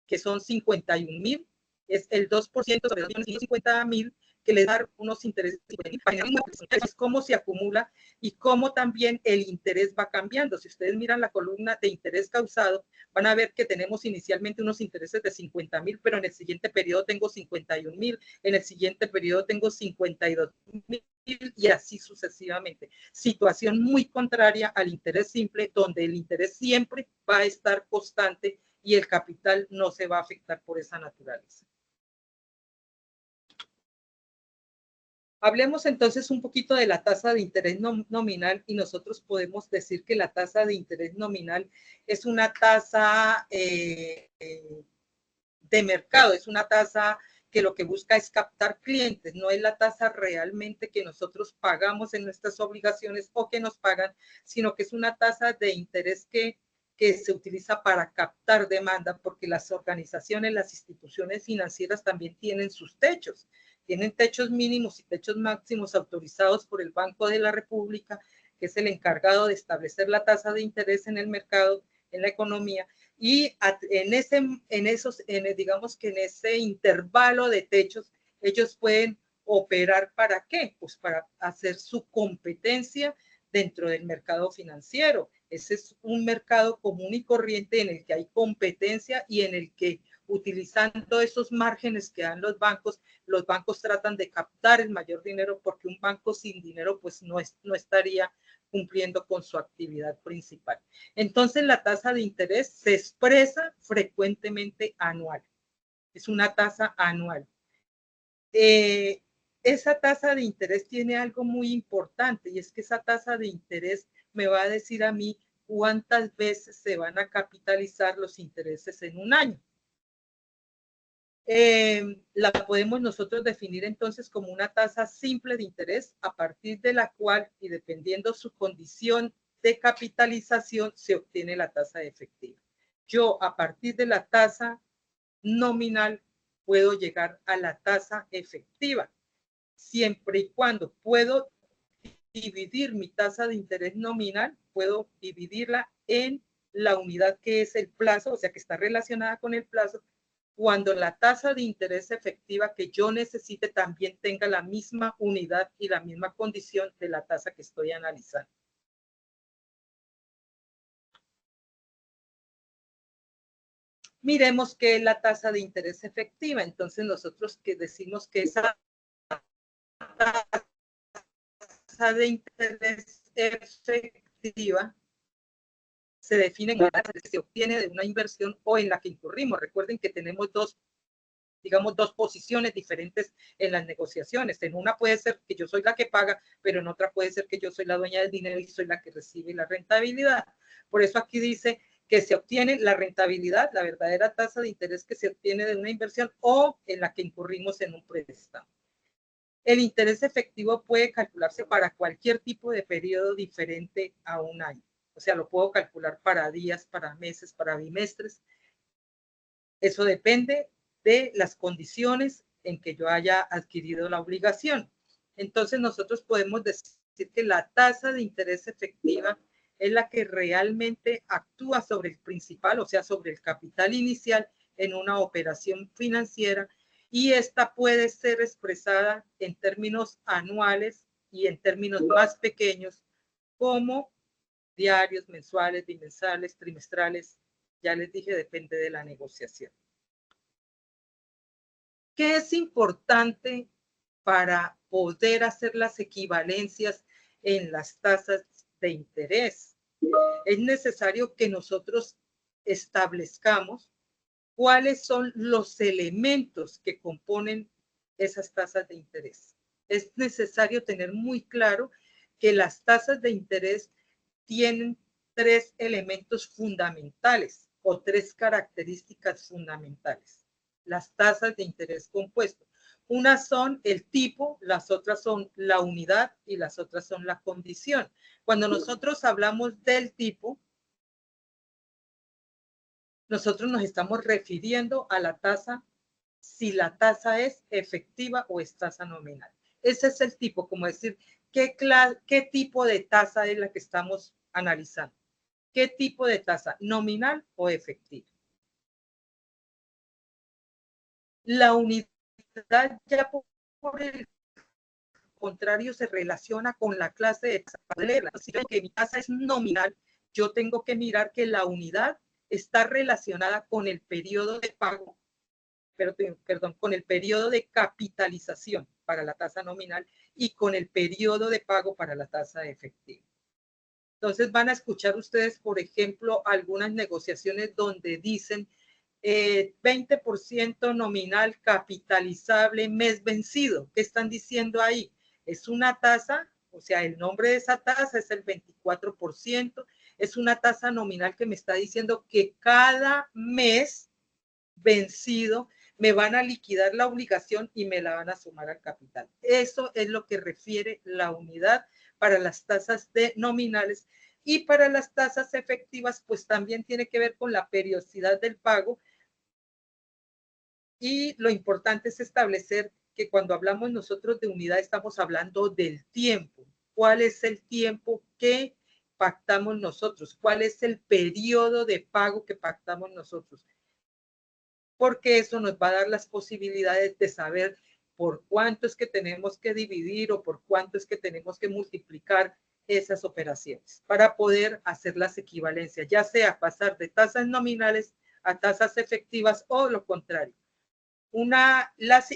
que son 51,000, es el 2% sobre 2,550,000, que le da unos intereses. Es cómo se acumula y cómo también el interés va cambiando. Si ustedes miran la columna de interés causado, van a ver que tenemos inicialmente unos intereses de 50,000, pero en el siguiente periodo tengo 51,000, en el siguiente periodo tengo 52,000, y así sucesivamente. Situación muy contraria al interés simple, donde el interés siempre va a estar constante y el capital no se va a afectar por esa naturaleza. Hablemos entonces un poquito de la tasa de interés nominal, y nosotros podemos decir que la tasa de interés nominal es una tasa de mercado, es una tasa que lo que busca es captar clientes, no es la tasa realmente que nosotros pagamos en nuestras obligaciones o que nos pagan, sino que es una tasa de interés que se utiliza para captar demanda, porque las organizaciones, las instituciones financieras también tienen sus techos. Tienen techos mínimos y techos máximos autorizados por el Banco de la República, que es el encargado de establecer la tasa de interés en el mercado, en la economía. Y digamos que en ese intervalo de techos, ellos pueden operar. ¿Para qué? Pues para hacer su competencia dentro del mercado financiero. Ese es un mercado común y corriente en el que hay competencia y en el que, utilizando esos márgenes que dan los bancos tratan de captar el mayor dinero, porque un banco sin dinero pues no estaría cumpliendo con su actividad principal. Entonces, la tasa de interés se expresa frecuentemente anual. Es una tasa anual. Esa tasa de interés tiene algo muy importante, y es que esa tasa de interés me va a decir a mí cuántas veces se van a capitalizar los intereses en un año. La podemos nosotros definir entonces como una tasa simple de interés, a partir de la cual, y dependiendo su condición de capitalización, se obtiene la tasa efectiva. Yo, a partir de la tasa nominal, puedo llegar a la tasa efectiva, siempre y cuando puedo dividir mi tasa de interés nominal, puedo dividirla en la unidad que es el plazo, o sea, que está relacionada con el plazo, cuando la tasa de interés efectiva que yo necesite también tenga la misma unidad y la misma condición de la tasa que estoy analizando. Miremos qué es la tasa de interés efectiva. Entonces, nosotros que decimos que esa tasa de interés efectiva se define como la tasa que se obtiene de una inversión o en la que incurrimos. Recuerden que tenemos dos digamos, dos posiciones diferentes en las negociaciones. En una puede ser que yo soy la que paga, pero en otra puede ser que yo soy la dueña del dinero y soy la que recibe la rentabilidad. Por eso aquí dice que se obtiene la rentabilidad, la verdadera tasa de interés que se obtiene de una inversión o en la que incurrimos en un préstamo. El interés efectivo puede calcularse para cualquier tipo de periodo diferente a un año. O sea, lo puedo calcular para días, para meses, para bimestres. Eso depende de las condiciones en que yo haya adquirido la obligación. Entonces, nosotros podemos decir que la tasa de interés efectiva es la que realmente actúa sobre el principal, o sea, sobre el capital inicial en una operación financiera, y esta puede ser expresada en términos anuales y en términos más pequeños, como diarios, mensuales, bimestrales, trimestrales. Ya les dije, depende de la negociación. ¿Qué es importante para poder hacer las equivalencias en las tasas de interés? Es necesario que nosotros establezcamos cuáles son los elementos que componen esas tasas de interés. Es necesario tener muy claro que las tasas de interés tienen tres elementos fundamentales o tres características fundamentales. Las tasas de interés compuesto. Unas son el tipo, las otras son la unidad y las otras son la condición. Cuando nosotros hablamos del tipo, nosotros nos estamos refiriendo a la tasa, si la tasa es efectiva o es tasa nominal. Ese es el tipo, como decir, ¿qué tipo de tasa es la que estamos analizando? ¿Qué tipo de tasa? ¿Nominal o efectiva? La unidad ya por el contrario se relaciona con la clase de tasa. Si que mi tasa es nominal, yo tengo que mirar que la unidad está relacionada con el periodo de pago, perdón, con el periodo de capitalización para la tasa nominal y con el periodo de pago para la tasa efectiva. Entonces van a escuchar ustedes, por ejemplo, algunas negociaciones donde dicen 20% nominal capitalizable mes vencido. ¿Qué están diciendo ahí? Es una tasa, o sea, el nombre de esa tasa es el 24%, es una tasa nominal que me está diciendo que cada mes vencido me van a liquidar la obligación y me la van a sumar al capital. Eso es lo que refiere la unidad para las tasas de nominales, y para las tasas efectivas pues también tiene que ver con la periodicidad del pago, y lo importante es establecer que cuando hablamos nosotros de unidad estamos hablando del tiempo. ¿Cuál es el tiempo que pactamos nosotros? ¿Cuál es el periodo de pago que pactamos nosotros? Porque eso nos va a dar las posibilidades de saber por cuánto es que tenemos que dividir o por cuánto es que tenemos que multiplicar esas operaciones para poder hacer las equivalencias, ya sea pasar de tasas nominales a tasas efectivas o lo contrario.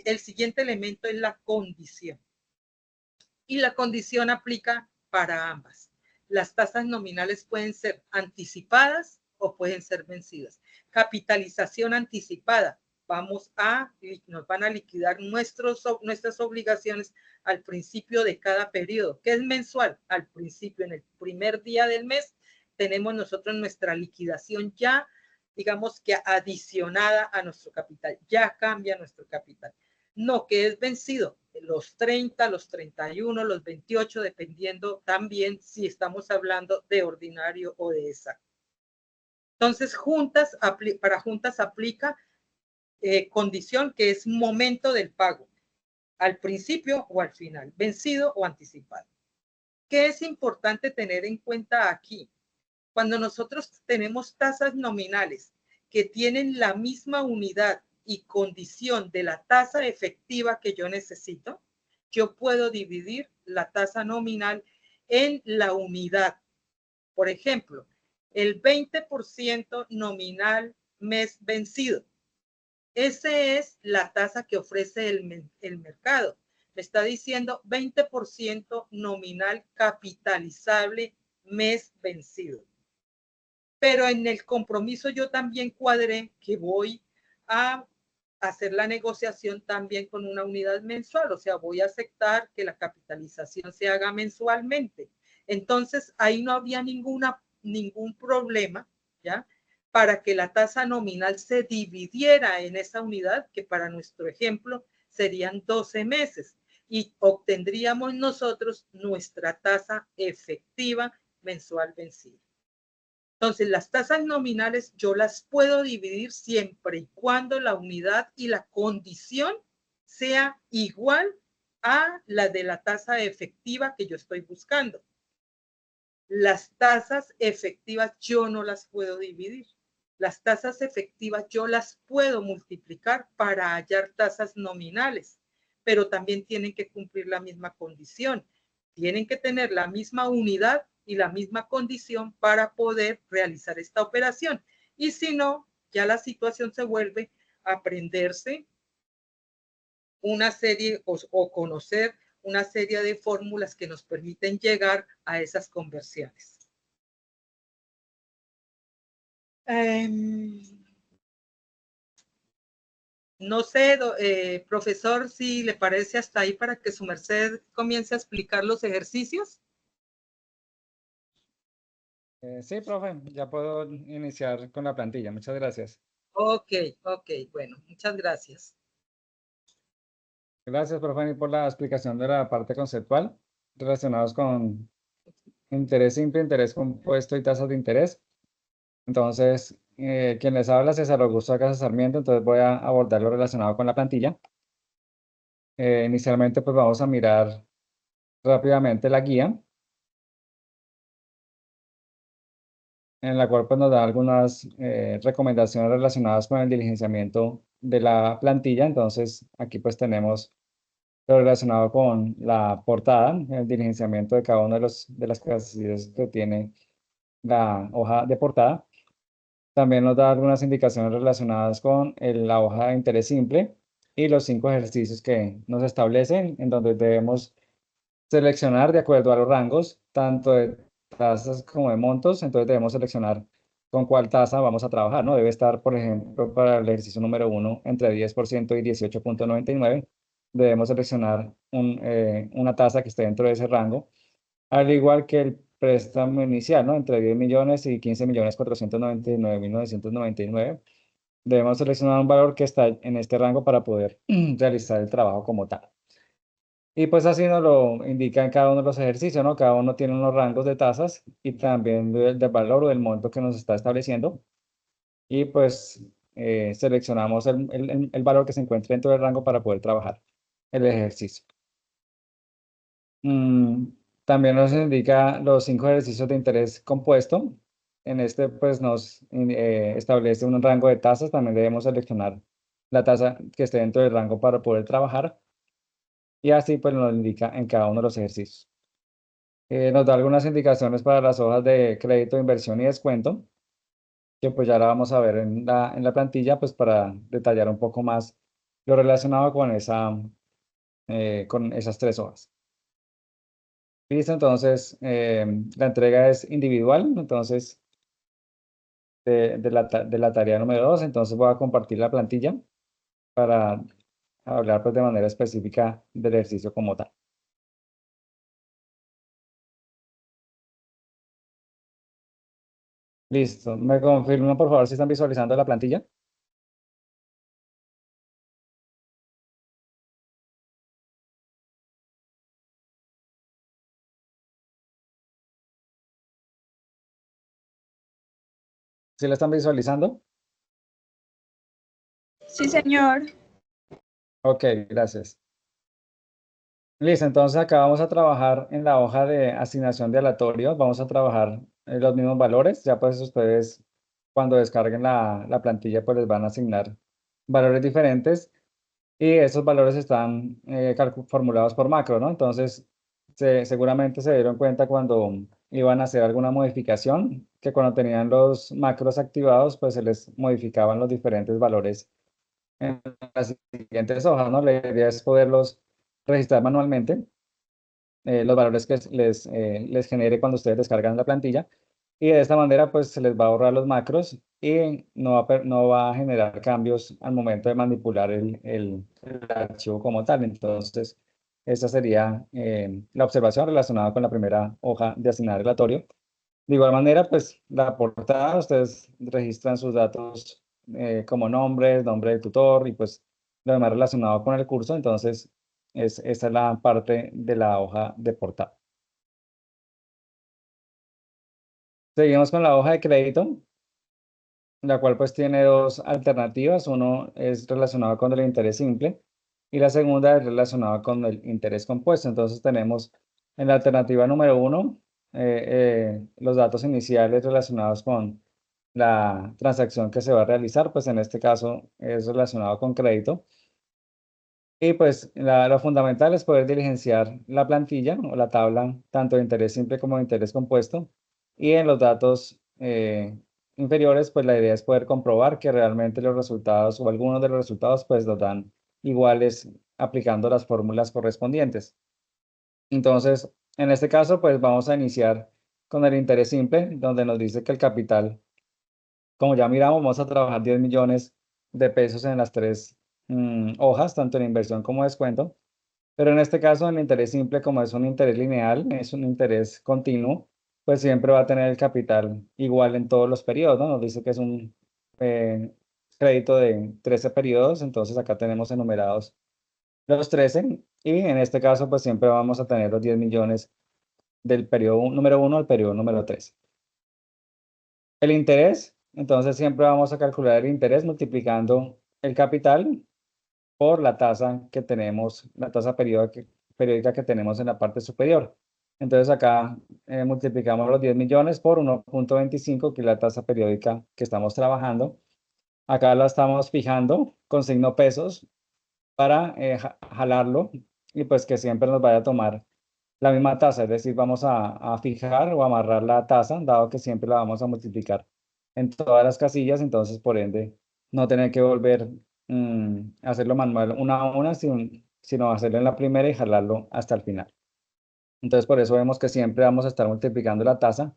El siguiente elemento es la condición, y la condición aplica para ambas. Las tasas nominales pueden ser anticipadas o pueden ser vencidas. Capitalización anticipada. Nos van a liquidar nuestras obligaciones al principio de cada periodo, que es mensual. Al principio, en el primer día del mes, tenemos nosotros nuestra liquidación ya, digamos que adicionada a nuestro capital. Ya cambia nuestro capital. No, que es vencido los 30, los 31, los 28, dependiendo también si estamos hablando de ordinario o de exacto. Entonces, para juntas aplica condición, que es momento del pago, al principio o al final, vencido o anticipado. ¿Qué es importante tener en cuenta aquí? Cuando nosotros tenemos tasas nominales que tienen la misma unidad y condición de la tasa efectiva que yo necesito, yo puedo dividir la tasa nominal en la unidad. Por ejemplo, el 20% nominal mes vencido. Esa es la tasa que ofrece el mercado. Me está diciendo 20% nominal capitalizable mes vencido. Pero en el compromiso yo también cuadré que voy a hacer la negociación también con una unidad mensual, o sea, voy a aceptar que la capitalización se haga mensualmente. Entonces, ahí no había ningún problema, ¿ya? Para que la tasa nominal se dividiera en esa unidad, que para nuestro ejemplo serían 12 meses, y obtendríamos nosotros nuestra tasa efectiva mensual vencida. Entonces, las tasas nominales yo las puedo dividir siempre y cuando la unidad y la condición sea igual a la de la tasa efectiva que yo estoy buscando. Las tasas efectivas yo no las puedo dividir. Las tasas efectivas yo las puedo multiplicar para hallar tasas nominales, pero también tienen que cumplir la misma condición. Tienen que tener la misma unidad y la misma condición para poder realizar esta operación. Y si no, ya la situación se vuelve a aprenderse una serie o conocer una serie de fórmulas que nos permiten llegar a esas conversiones. No sé, profesor, si le parece hasta ahí para que su merced comience a explicar los ejercicios. Sí, profe, ya puedo iniciar con la plantilla. Muchas gracias. Ok, bueno, muchas gracias. Gracias, profe, por la explicación de la parte conceptual relacionados con interés simple, interés compuesto y tasas de interés. Entonces, quien les habla es César Augusto Casas Sarmiento, entonces voy a abordar lo relacionado con la plantilla. Inicialmente, pues vamos a mirar rápidamente la guía, en la cual pues, nos da algunas recomendaciones relacionadas con el diligenciamiento de la plantilla. Entonces, aquí pues tenemos lo relacionado con la portada, el diligenciamiento de cada uno de las casillas que tiene la hoja de portada. También nos da algunas indicaciones relacionadas con la hoja de interés simple y los 5 ejercicios que nos establecen, en donde debemos seleccionar de acuerdo a los rangos, tanto de tasas como de montos. Entonces debemos seleccionar con cuál tasa vamos a trabajar, ¿no? Debe estar, por ejemplo, para el ejercicio número 1 entre 10% y 18.99. Debemos seleccionar una tasa que esté dentro de ese rango, al igual que el préstamo inicial, ¿no? Entre 10 millones y 15.499.999. Debemos seleccionar un valor que está en este rango para poder realizar el trabajo como tal. Y pues así nos lo indica en cada uno de los ejercicios, ¿no? Cada uno tiene unos rangos de tasas y también del valor o del monto que nos está estableciendo. Y pues seleccionamos el valor que se encuentre dentro del rango para poder trabajar el ejercicio. También nos indica los 5 ejercicios de interés compuesto. En este pues nos establece un rango de tasas. También debemos seleccionar la tasa que esté dentro del rango para poder trabajar. Y así pues nos indica en cada uno de los ejercicios. Nos da algunas indicaciones para las hojas de crédito, inversión y descuento, que pues ya la vamos a ver en la plantilla, pues para detallar un poco más lo relacionado con esas 3 hojas. Listo, entonces la entrega es individual, entonces de la tarea número 2, entonces voy a compartir la plantilla para hablar pues de manera específica del ejercicio como tal. Listo, ¿me confirman por favor si están visualizando la plantilla? ¿Sí la están visualizando? Sí, señor. Ok, gracias. Listo, entonces acá vamos a trabajar en la hoja de asignación de aleatorios, vamos a trabajar los mismos valores, ya pues ustedes cuando descarguen la plantilla pues les van a asignar valores diferentes y esos valores están formulados por macro, ¿no? Entonces seguramente se dieron cuenta cuando iban a hacer alguna modificación, que cuando tenían los macros activados pues se les modificaban los diferentes valores en las siguientes hojas, ¿no? La idea es poderlos registrar manualmente, los valores que les genere cuando ustedes descargan la plantilla, Y de esta manera, pues se les va a ahorrar los macros y no va a generar cambios al momento de manipular el archivo como tal. Entonces, esa sería la observación relacionada con la primera hoja de asignar aleatorio. De igual manera, pues la portada, ustedes registran sus datos como nombres, nombre del tutor y pues lo demás relacionado con el curso. Entonces, esa es la parte de la hoja de portada. Seguimos con la hoja de crédito, la cual pues tiene dos alternativas. Uno es relacionado con el interés simple y la segunda es relacionada con el interés compuesto. Entonces tenemos en la alternativa número uno los datos iniciales relacionados con la transacción que se va a realizar, pues en este caso es relacionado con crédito. Y pues lo fundamental es poder diligenciar la plantilla o la tabla, tanto de interés simple como de interés compuesto. Y en los datos inferiores, pues la idea es poder comprobar que realmente los resultados o algunos de los resultados pues los dan iguales aplicando las fórmulas correspondientes. Entonces, en este caso, pues vamos a iniciar con el interés simple, donde nos dice que el capital, como ya miramos, vamos a trabajar 10 millones de pesos en las tres hojas, tanto en inversión como descuento. Pero en este caso, el interés simple, como es un interés lineal, es un interés continuo, pues siempre va a tener el capital igual en todos los periodos, ¿no? Nos dice que es un eh, crédito de 13 periodos, entonces acá tenemos enumerados los 13 y en este caso, pues siempre vamos a tener los 10 millones del periodo número 1 al periodo número 3. El interés, entonces siempre vamos a calcular el interés multiplicando el capital por la tasa que tenemos, la tasa periódica que tenemos en la parte superior. Entonces acá multiplicamos los 10 millones por 1.25, que es la tasa periódica que estamos trabajando. Acá la estamos fijando con signo pesos para jalarlo y pues que siempre nos vaya a tomar la misma tasa, es decir, vamos a fijar o amarrar la tasa, dado que siempre la vamos a multiplicar en todas las casillas, entonces por ende no tener que volver a hacerlo manual una a una, sino hacerlo en la primera y jalarlo hasta el final. Entonces por eso vemos que siempre vamos a estar multiplicando la tasa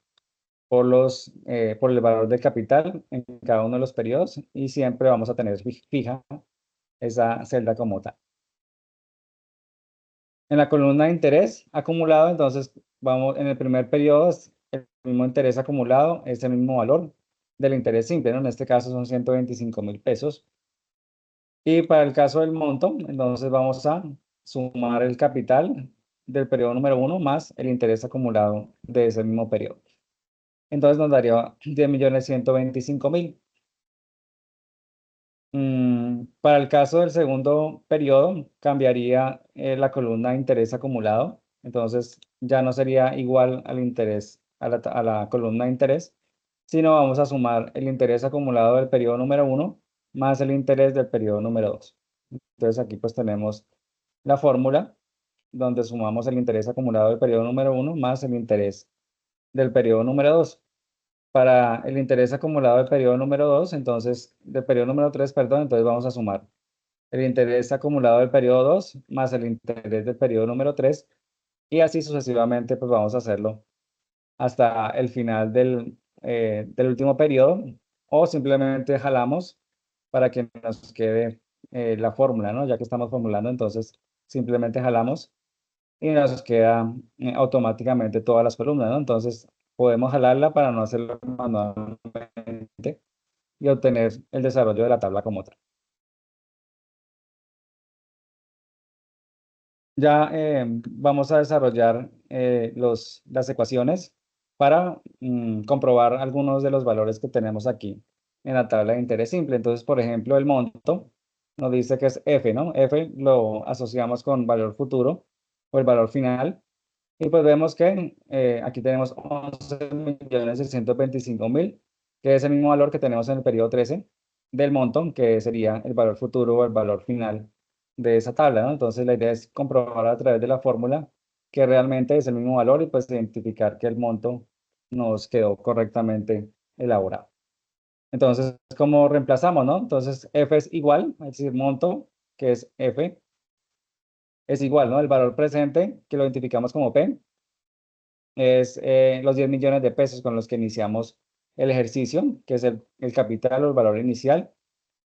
por el valor del capital en cada uno de los periodos y siempre vamos a tener fija esa celda como tal. En la columna de interés acumulado, entonces vamos en el primer periodo, el mismo interés acumulado es el mismo valor del interés simple, ¿no? En este caso son 125.000 pesos. Y para el caso del monto, entonces vamos a sumar el capital del periodo número 1 más el interés acumulado de ese mismo periodo. Entonces nos daría 10.125.000. Para el caso del segundo periodo, cambiaría la columna de interés acumulado. Entonces, ya no sería igual al interés, a la columna de interés, sino vamos a sumar el interés acumulado del periodo número 1 más el interés del periodo número 2. Entonces, aquí pues tenemos la fórmula donde sumamos el interés acumulado del periodo número 1 más el interés del periodo número 2. Para el interés acumulado del periodo número 2, entonces, del periodo número 3, perdón, entonces vamos a sumar el interés acumulado del periodo 2 más el interés del periodo número 3 y así sucesivamente, pues vamos a hacerlo hasta el final del último periodo o simplemente jalamos para que nos quede la fórmula, ¿no? Ya que estamos formulando, entonces simplemente jalamos y nos queda automáticamente todas las columnas, ¿no? Entonces podemos jalarla para no hacerlo manualmente y obtener el desarrollo de la tabla como tal. Ya vamos a desarrollar las ecuaciones para comprobar algunos de los valores que tenemos aquí en la tabla de interés simple. Entonces, por ejemplo, el monto nos dice que es F, ¿no? F lo asociamos con valor futuro o el valor final. Y pues vemos que aquí tenemos 11.625.000, que es el mismo valor que tenemos en el periodo 13 del monto, que sería el valor futuro o el valor final de esa tabla, ¿no? Entonces la idea es comprobar a través de la fórmula que realmente es el mismo valor y pues identificar que el monto nos quedó correctamente elaborado. Entonces, ¿cómo reemplazamos, no? Entonces F es igual, es decir, monto, que es F, es igual, ¿no? El valor presente, que lo identificamos como P, es los 10 millones de pesos con los que iniciamos el ejercicio, que es el capital o el valor inicial,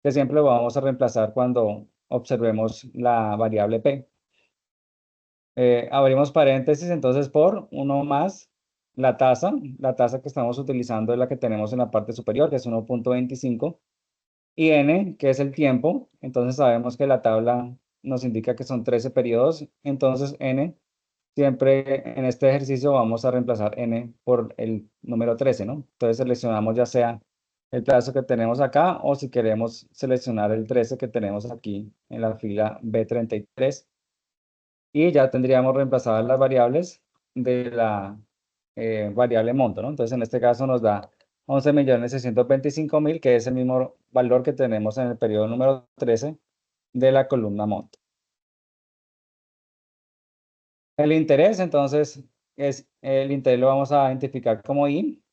que siempre lo vamos a reemplazar cuando observemos la variable P. Abrimos paréntesis entonces por 1 más la tasa que estamos utilizando es la que tenemos en la parte superior, que es 1.25, y n, que es el tiempo. Entonces sabemos que la tabla nos indica que son 13 periodos, entonces n, siempre en este ejercicio vamos a reemplazar n por el número 13, ¿no? Entonces seleccionamos ya sea el plazo que tenemos acá o si queremos seleccionar el 13 que tenemos aquí en la fila B33 y ya tendríamos reemplazadas las variables de la variable monto, ¿no? Entonces, en este caso nos da 11.625.000, que es el mismo valor que tenemos en el periodo número 13 de la columna monto. El interés, entonces, el interés lo vamos a identificar como I,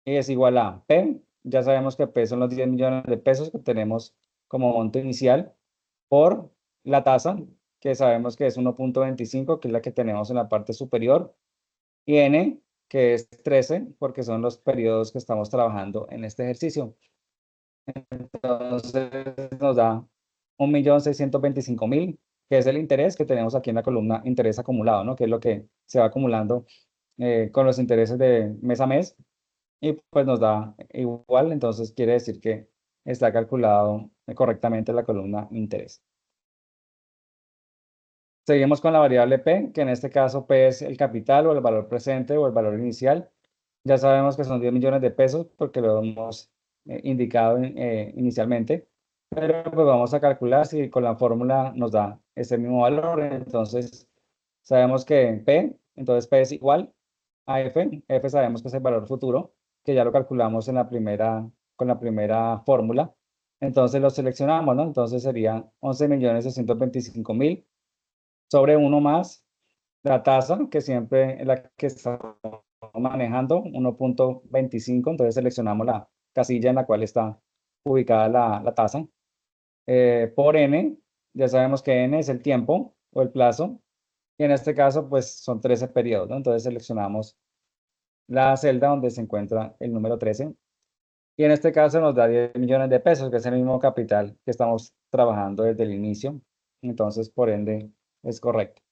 y es igual a P. Ya sabemos que P son los 10 millones de pesos que tenemos como monto inicial por la tasa, que sabemos que es 1.25, que es la que tenemos en la parte superior, y n, que es 13, porque son los periodos que estamos trabajando en este ejercicio. Entonces nos da 1.625.000, que es el interés que tenemos aquí en la columna interés acumulado, ¿no? Que es lo que se va acumulando con los intereses de mes a mes, y pues nos da igual, entonces quiere decir que está calculado correctamente la columna interés. Seguimos con la variable P, que en este caso P es el capital o el valor presente o el valor inicial. Ya sabemos que son 10 millones de pesos porque lo hemos indicado inicialmente, pero pues vamos a calcular si con la fórmula nos da ese mismo valor. Entonces, sabemos que P, entonces P es igual a F. F sabemos que es el valor futuro, que ya lo calculamos en con la primera fórmula. Entonces lo seleccionamos, ¿no? Entonces sería 11.625.000 sobre 1 más la tasa, que siempre es la que estamos manejando, 1.25. Entonces seleccionamos la casilla en la cual está ubicada la tasa, por n. Ya sabemos que n es el tiempo o el plazo, y en este caso pues son 13 periodos, ¿no? Entonces seleccionamos la celda donde se encuentra el número 13, y en este caso nos da 10 millones de pesos, que es el mismo capital que estamos trabajando desde el inicio. Entonces, por ende, es correcto.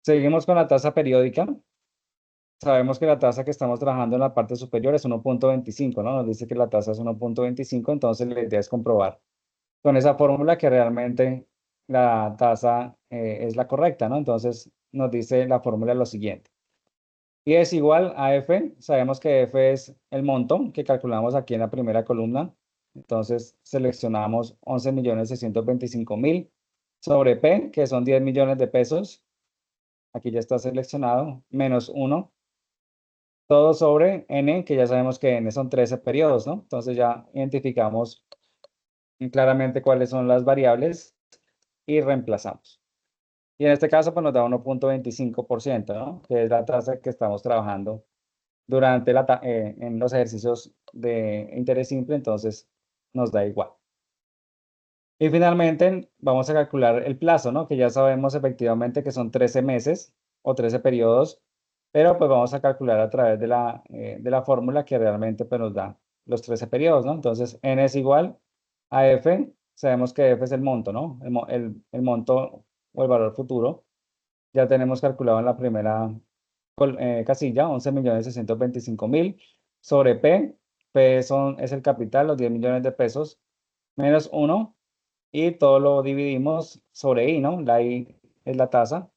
Seguimos con la tasa periódica. Sabemos que la tasa que estamos trabajando en la parte superior es 1.25, ¿no? Nos dice que la tasa es 1.25, entonces la idea es comprobar con esa fórmula que realmente la tasa es la correcta, ¿no? Entonces nos dice la fórmula lo siguiente. Y es igual a F. Sabemos que F es el monto que calculamos aquí en la primera columna. Entonces seleccionamos 11.625.000 sobre P, que son 10 millones de pesos. Aquí ya está seleccionado, menos 1, todo sobre n, que ya sabemos que n son 13 periodos, ¿no? Entonces ya identificamos claramente cuáles son las variables y reemplazamos. Y en este caso, pues nos da 1.25%, ¿no? Que es la tasa que estamos trabajando durante en los ejercicios de interés simple, entonces nos da igual. Y finalmente vamos a calcular el plazo, ¿no? Que ya sabemos efectivamente que son 13 meses o 13 periodos, pero pues vamos a calcular a través de la fórmula que realmente pues, nos da los 13 periodos, ¿no? Entonces, n es igual a f. Sabemos que f es el monto, ¿no? El monto o el valor futuro. Ya tenemos calculado en la primera casilla, 11.625.000 sobre P. P es el capital, los 10 millones de pesos, menos 1, y todo lo dividimos sobre I, ¿no? La I es la tasa,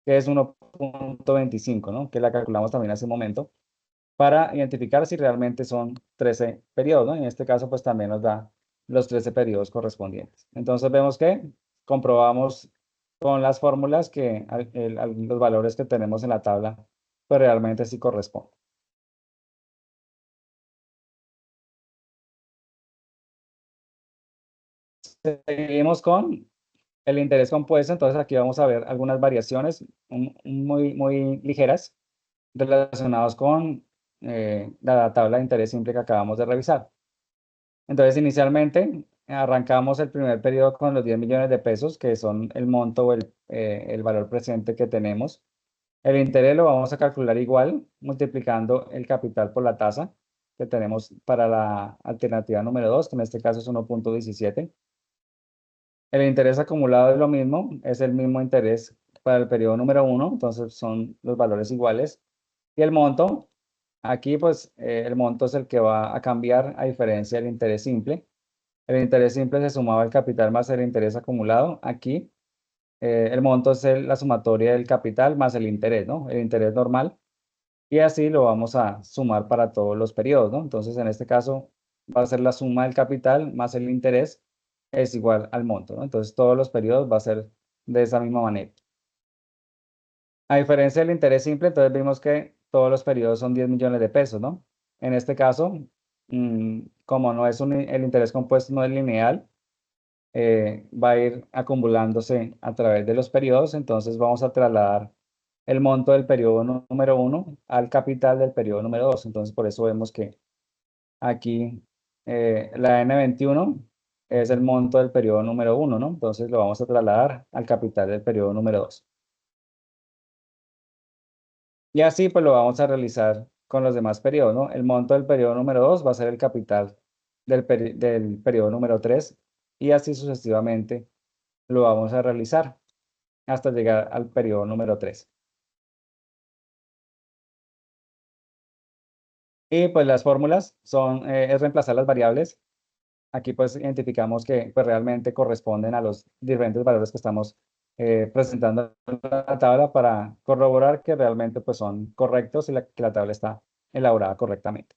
que es 1.25, ¿no? Que la calculamos también hace un momento, para identificar si realmente son 13 periodos, ¿no? En este caso, pues también nos da los 13 periodos correspondientes. Entonces vemos que comprobamos con las fórmulas que los valores que tenemos en la tabla, pues realmente sí corresponden. Seguimos con el interés compuesto. Entonces aquí vamos a ver algunas variaciones muy ligeras relacionadas con la tabla de interés simple que acabamos de revisar. Entonces, inicialmente arrancamos el primer periodo con los 10 millones de pesos, que son el monto o el valor presente que tenemos El interés lo vamos a calcular igual, multiplicando el capital por la tasa que tenemos para la alternativa número 2, que en este caso es 1.17. El interés acumulado es lo mismo, es el mismo interés para el periodo número 1, entonces son los valores iguales. Y el monto, aquí pues el monto es el que va a cambiar a diferencia del interés simple. El interés simple se sumaba al capital más el interés acumulado. Aquí el monto es la sumatoria del capital más el interés, ¿no? El interés normal. Y así lo vamos a sumar para todos los periodos, ¿no? Entonces, en este caso, va a ser la suma del capital más el interés es igual al monto, ¿no? Entonces, todos los periodos va a ser de esa misma manera. A diferencia del interés simple, entonces vimos que todos los periodos son 10 millones de pesos, ¿no? En este caso, como no es el interés compuesto no es lineal, va a ir acumulándose a través de los periodos, entonces vamos a trasladar el monto del periodo número 1 al capital del periodo número 2. Entonces, por eso vemos que aquí la N21 es el monto del periodo número 1, ¿no? Entonces lo vamos a trasladar al capital del periodo número 2. Y así pues lo vamos a realizar con los demás periodos, ¿no? El monto del periodo número 2 va a ser el capital del periodo número 3 y así sucesivamente lo vamos a realizar hasta llegar al periodo número 3. Y pues las fórmulas son, es reemplazar las variables. Aquí pues identificamos que pues realmente corresponden a los diferentes valores que estamos presentando en la tabla para corroborar que realmente pues son correctos y que la tabla está elaborada correctamente.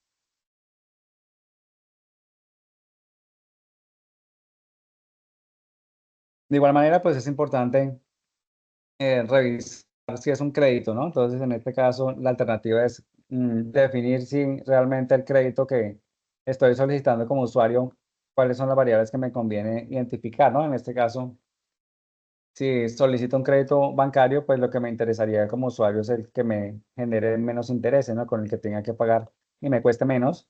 De igual manera pues es importante revisar si es un crédito, ¿no? Entonces, en este caso, la alternativa es definir si realmente el crédito que estoy solicitando como usuario, cuáles son las variables que me conviene identificar, ¿no? En este caso, si solicito un crédito bancario, pues lo que me interesaría como usuario es el que me genere menos intereses, ¿no? Con el que tenga que pagar y me cueste menos.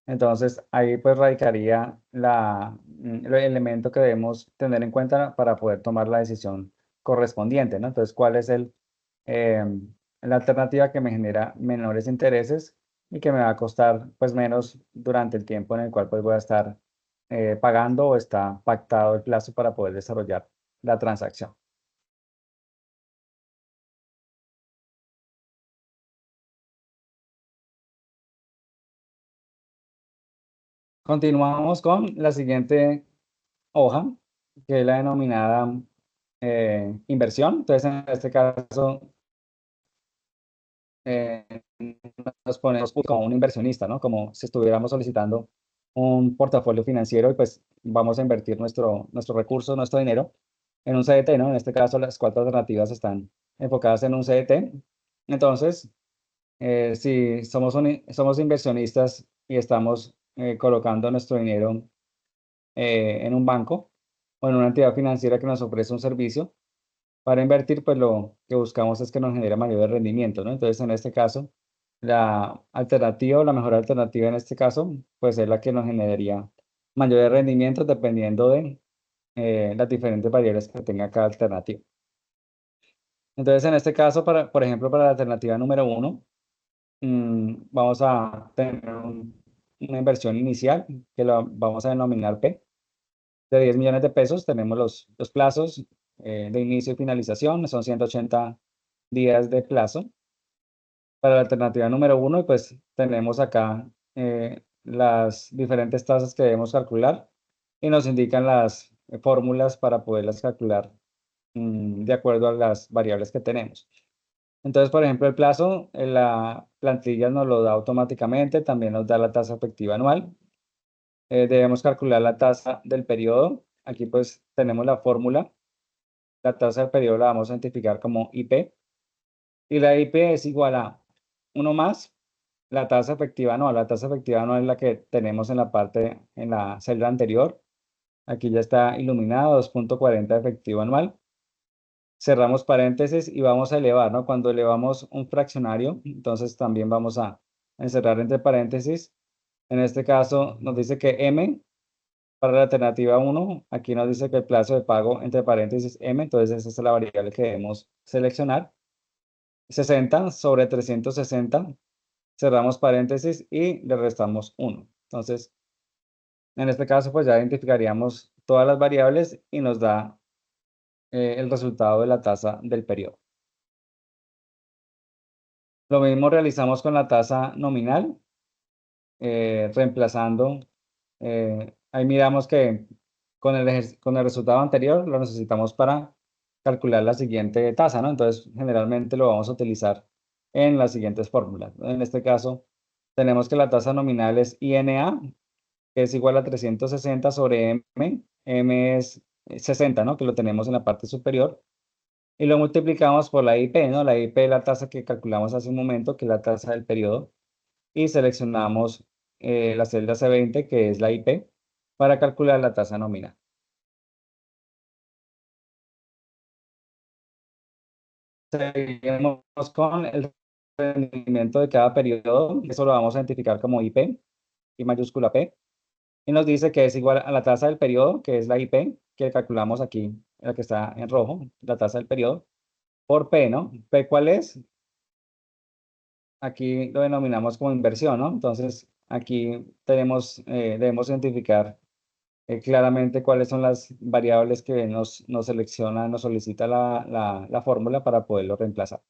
Entonces, ahí pues radicaría el elemento que debemos tener en cuenta para poder tomar la decisión correspondiente, ¿no? Entonces, ¿cuál es la alternativa que me genera menores intereses y que me va a costar pues menos durante el tiempo en el cual pues voy a estar pagando o está pactado el plazo para poder desarrollar la transacción? Continuamos con la siguiente hoja, que es la denominada inversión. Entonces, en este caso, eh, nos ponemos como un inversionista, ¿no? Como si estuviéramos solicitando un portafolio financiero y pues vamos a invertir nuestro recurso, nuestro dinero en un CDT, ¿no? En este caso, las cuatro alternativas están enfocadas en un CDT. Entonces, si somos inversionistas y estamos colocando nuestro dinero en un banco o en una entidad financiera que nos ofrece un servicio, para invertir, pues lo que buscamos es que nos genere mayor rendimiento, ¿no? Entonces, en este caso, la alternativa o la mejor alternativa en este caso, pues es la que nos generaría mayores rendimientos dependiendo de las diferentes variables que tenga cada alternativa. Entonces, en este caso, por ejemplo, para la alternativa número 1, vamos a tener una inversión inicial que la vamos a denominar P de 10 millones de pesos. Tenemos los plazos de inicio y finalización, son 180 días de plazo. Para la alternativa número 1, pues tenemos acá las diferentes tasas que debemos calcular y nos indican las fórmulas para poderlas calcular de acuerdo a las variables que tenemos. Entonces, por ejemplo, el plazo, la plantilla nos lo da automáticamente, también nos da la tasa efectiva anual. Debemos calcular la tasa del periodo. Aquí pues tenemos la fórmula. La tasa del periodo la vamos a identificar como IP. Y la IP es igual a 1 más la tasa efectiva anual. La tasa efectiva anual es la que tenemos en la celda anterior. Aquí ya está iluminado, 2.40 efectivo anual. Cerramos paréntesis y vamos a elevar, ¿no? Cuando elevamos un fraccionario, entonces también vamos a encerrar entre paréntesis. En este caso nos dice que M para la alternativa 1, aquí nos dice que el plazo de pago entre paréntesis M, entonces esa es la variable que debemos seleccionar. 60 sobre 360, cerramos paréntesis y le restamos 1. Entonces, en este caso, pues ya identificaríamos todas las variables y nos da el resultado de la tasa del periodo. Lo mismo realizamos con la tasa nominal, reemplazando, ahí miramos que con el resultado anterior lo necesitamos para calcular la siguiente tasa, ¿no? Entonces, generalmente lo vamos a utilizar en las siguientes fórmulas. En este caso, tenemos que la tasa nominal es INA, que es igual a 360 sobre M. M es 60, ¿no? Que lo tenemos en la parte superior. Y lo multiplicamos por la IP, ¿no? La IP es la tasa que calculamos hace un momento, que es la tasa del periodo. Y seleccionamos la celda C20, que es la IP, para calcular la tasa nominal. Seguimos con el rendimiento de cada periodo. Eso lo vamos a identificar como IP, I mayúscula P. Y nos dice que es igual a la tasa del periodo, que es la IP, que calculamos aquí, la que está en rojo, la tasa del periodo, por P, ¿no? ¿P cuál es? Aquí lo denominamos como inversión, ¿no? Entonces, aquí debemos identificar claramente cuáles son las variables que nos selecciona, nos solicita la fórmula para poderlo reemplazar.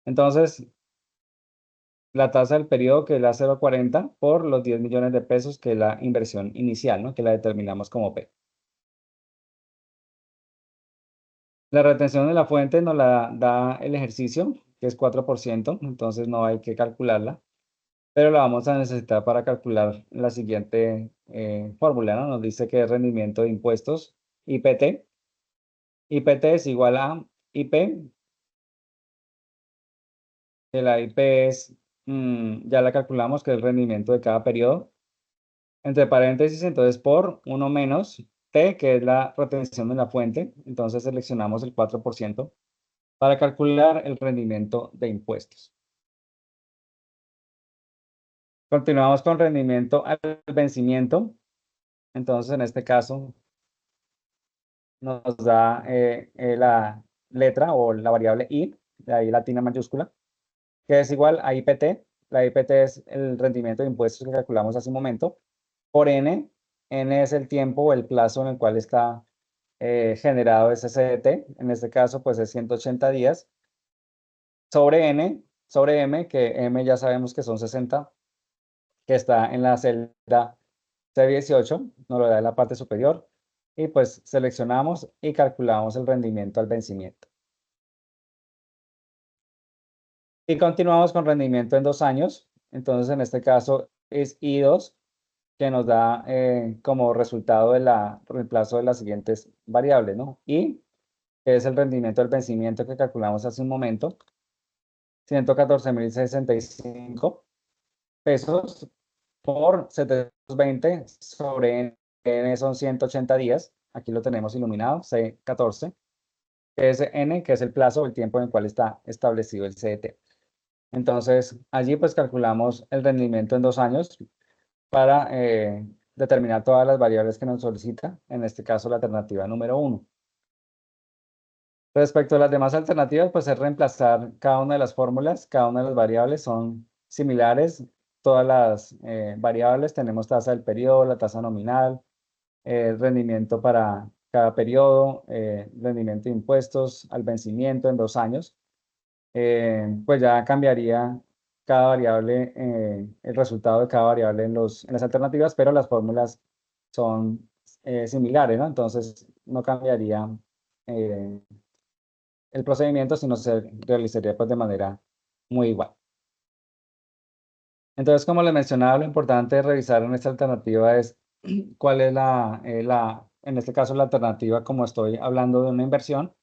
Entonces, la tasa del periodo, que es la 0,40 por los 10 millones de pesos, que es la inversión inicial, ¿no? Que la determinamos como P. La retención de la fuente nos la da el ejercicio, que es 4%, entonces no hay que calcularla, pero la vamos a necesitar para calcular la siguiente fórmula, ¿no? Nos dice que es rendimiento de impuestos, IPT. IPT es igual a IP, que la IP es, ya la calculamos, que es el rendimiento de cada periodo, entre paréntesis, entonces por 1 menos T, que es la retención de la fuente, entonces seleccionamos el 4% para calcular el rendimiento de impuestos. Continuamos con rendimiento al vencimiento. Entonces, en este caso, nos da la letra o la variable I, de ahí latina mayúscula, que es igual a IPT. La IPT es el rendimiento de impuestos que calculamos hace un momento, por N. N es el tiempo o el plazo en el cual está generado ese CDT. En este caso, pues es 180 días. Sobre N, sobre M, que M ya sabemos que son 60, que está en la celda C18, nos lo da en la parte superior, y pues seleccionamos y calculamos el rendimiento al vencimiento. Y continuamos con rendimiento en 2 años, entonces en este caso es I2, que nos da como resultado del reemplazo de las siguientes variables, ¿no? I, que es el rendimiento del vencimiento que calculamos hace un momento, 114.065 pesos por 720 sobre N son 180 días. Aquí lo tenemos iluminado, C14. Es N, que es el plazo o el tiempo en el cual está establecido el CDT. Entonces, allí pues calculamos el rendimiento en 2 años para determinar todas las variables que nos solicita, en este caso la alternativa número 1. Respecto a las demás alternativas, pues es reemplazar cada una de las fórmulas, cada una de las variables son similares, todas las variables, tenemos tasa del periodo, la tasa nominal, rendimiento para cada periodo, rendimiento de impuestos al vencimiento en 2 años, pues ya cambiaría cada variable, el resultado de cada variable en las alternativas, pero las fórmulas son similares, ¿no? Entonces no cambiaría eh, el procedimiento, sino se realizaría pues de manera muy igual. Entonces, como les mencionaba, lo importante de revisar en esta alternativa es cuál es en este caso, la alternativa, como estoy hablando de una inversión,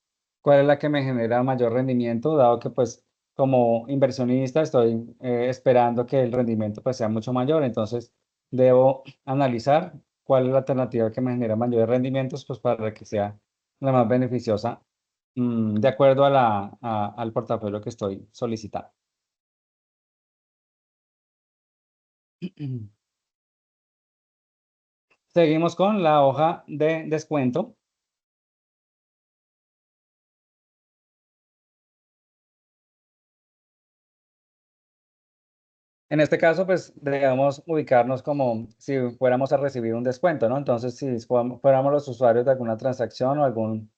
cuál es la que me genera mayor rendimiento, dado que pues como inversionista estoy esperando que el rendimiento pues sea mucho mayor, entonces debo analizar cuál es la alternativa que me genera mayores rendimientos pues para que sea la más beneficiosa de acuerdo al portafolio que estoy solicitando. Seguimos con la hoja de descuento. En este caso, pues debemos ubicarnos como si fuéramos a recibir un descuento, ¿no? Entonces, si fuéramos los usuarios de alguna transacción o algún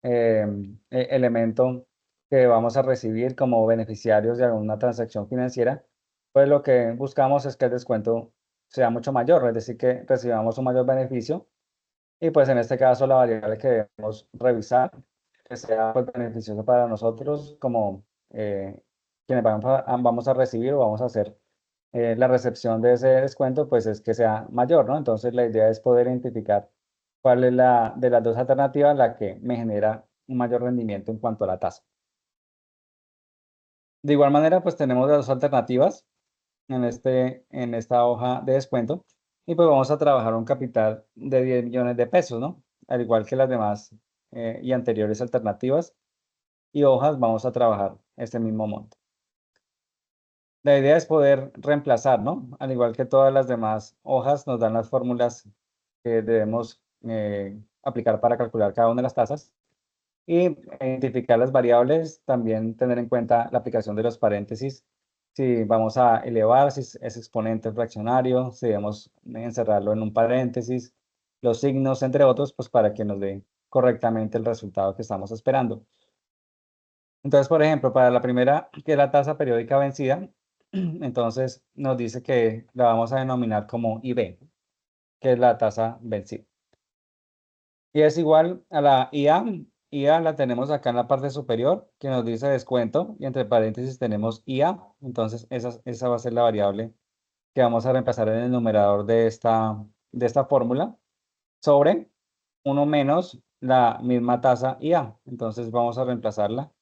elemento que vamos a recibir como beneficiarios de alguna transacción financiera, pues lo que buscamos es que el descuento sea mucho mayor, es decir, que recibamos un mayor beneficio. Y pues en este caso la variable que debemos revisar, que sea pues, beneficioso para nosotros como quienes vamos a recibir o vamos a hacer la recepción de ese descuento, pues es que sea mayor, ¿no? Entonces la idea es poder identificar cuál es la de las dos alternativas la que me genera un mayor rendimiento en cuanto a la tasa. De igual manera, pues tenemos las dos alternativas en esta hoja de descuento y pues vamos a trabajar un capital de 10 millones de pesos, ¿no? Al igual que las demás y anteriores alternativas y hojas, vamos a trabajar este mismo monto. La idea es poder reemplazar, ¿no? Al igual que todas las demás hojas, nos dan las fórmulas que debemos aplicar para calcular cada una de las tasas y identificar las variables, también tener en cuenta la aplicación de los paréntesis, si vamos a elevar, si es exponente fraccionario, si debemos encerrarlo en un paréntesis, los signos, entre otros, pues para que nos dé correctamente el resultado que estamos esperando. Entonces, por ejemplo, para la primera, que es la tasa periódica vencida, entonces nos dice que la vamos a denominar como IB, que es la tasa vencida. Y es igual a la IA. IA la tenemos acá en la parte superior, que nos dice descuento, y entre paréntesis tenemos IA. Entonces, esa va a ser la variable que vamos a reemplazar en el numerador de esta fórmula, sobre 1 menos la misma tasa IA. Entonces, vamos a reemplazarla,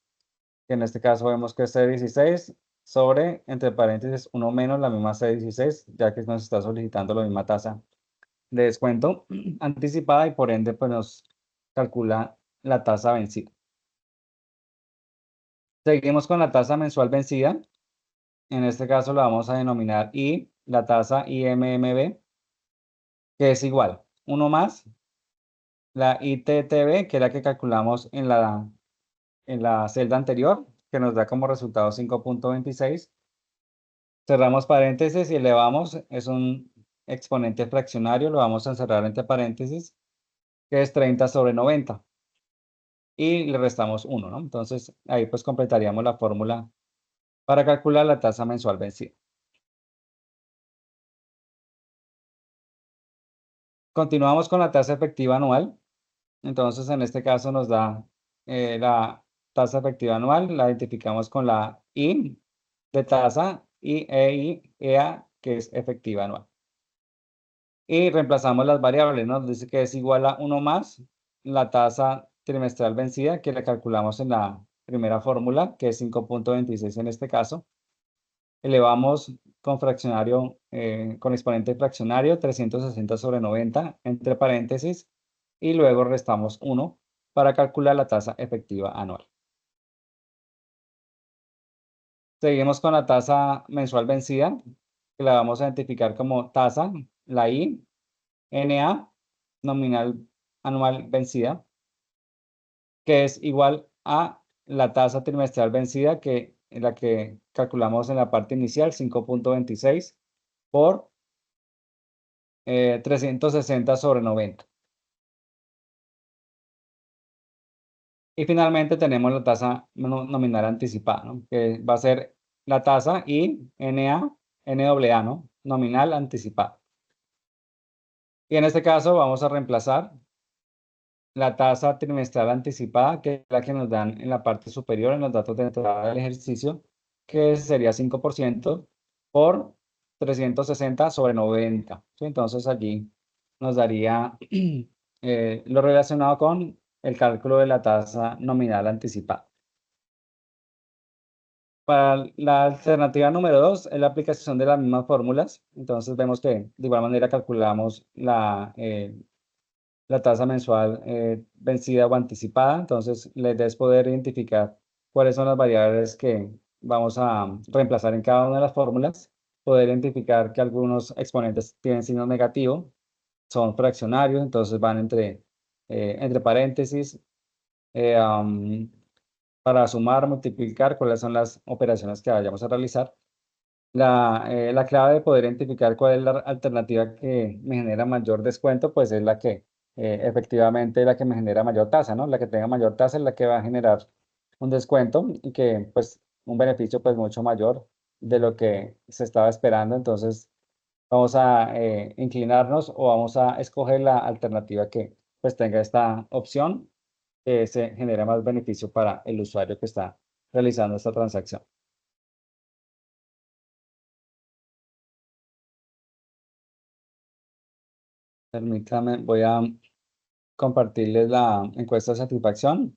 que en este caso vemos que es C16 sobre, entre paréntesis, 1 menos la misma C16, ya que nos está solicitando la misma tasa de descuento anticipada y por ende pues nos calcula la tasa vencida. Seguimos con la tasa mensual vencida. En este caso la vamos a denominar I, la tasa IMMB, que es igual 1 más la ITTB, que es la que calculamos en la celda anterior, que nos da como resultado 5.26. Cerramos paréntesis y elevamos, es un exponente fraccionario, lo vamos a encerrar entre paréntesis, que es 30 sobre 90. Y le restamos 1, ¿no? Entonces, ahí pues completaríamos la fórmula para calcular la tasa mensual vencida. Continuamos con la tasa efectiva anual. Entonces, en este caso nos da la tasa efectiva anual, la identificamos con la I de tasa y EA, que es efectiva anual. Y reemplazamos las variables, ¿no? Nos dice que es igual a 1 más la tasa trimestral vencida, que la calculamos en la primera fórmula, que es 5.26 en este caso. Elevamos con fraccionario, con exponente fraccionario 360 sobre 90 entre paréntesis y luego restamos 1 para calcular la tasa efectiva anual. Seguimos con la tasa mensual vencida, que la vamos a identificar como tasa, la I, NA, nominal anual vencida, que es igual a la tasa trimestral vencida, que es la que calculamos en la parte inicial, 5.26 por 360 sobre 90. Y finalmente tenemos la tasa nominal anticipada, ¿no? Que va a ser la tasa NAA, ¿no? Nominal anticipada. Y en este caso vamos a reemplazar la tasa trimestral anticipada, que es la que nos dan en la parte superior en los datos de entrada del ejercicio, que sería 5% por 360 sobre 90. ¿Sí? Entonces allí nos daría lo relacionado con el cálculo de la tasa nominal anticipada. Para la alternativa número 2 es la aplicación de las mismas fórmulas. Entonces vemos que de igual manera calculamos la tasa mensual vencida o anticipada. Entonces, la idea es poder identificar cuáles son las variables que vamos a reemplazar en cada una de las fórmulas, poder identificar que algunos exponentes tienen signo negativo, son fraccionarios, entonces van entre paréntesis, eh, um, para sumar, multiplicar, cuáles son las operaciones que vayamos a realizar. La clave de poder identificar cuál es la alternativa que me genera mayor descuento, pues es la que efectivamente la que me genera mayor tasa, ¿no? La que tenga mayor tasa es la que va a generar un descuento y que pues un beneficio pues mucho mayor de lo que se estaba esperando. Entonces vamos a inclinarnos o vamos a escoger la alternativa que pues tenga esta opción que se genere más beneficio para el usuario que está realizando esta transacción. Permítame, voy a compartirles la encuesta de satisfacción.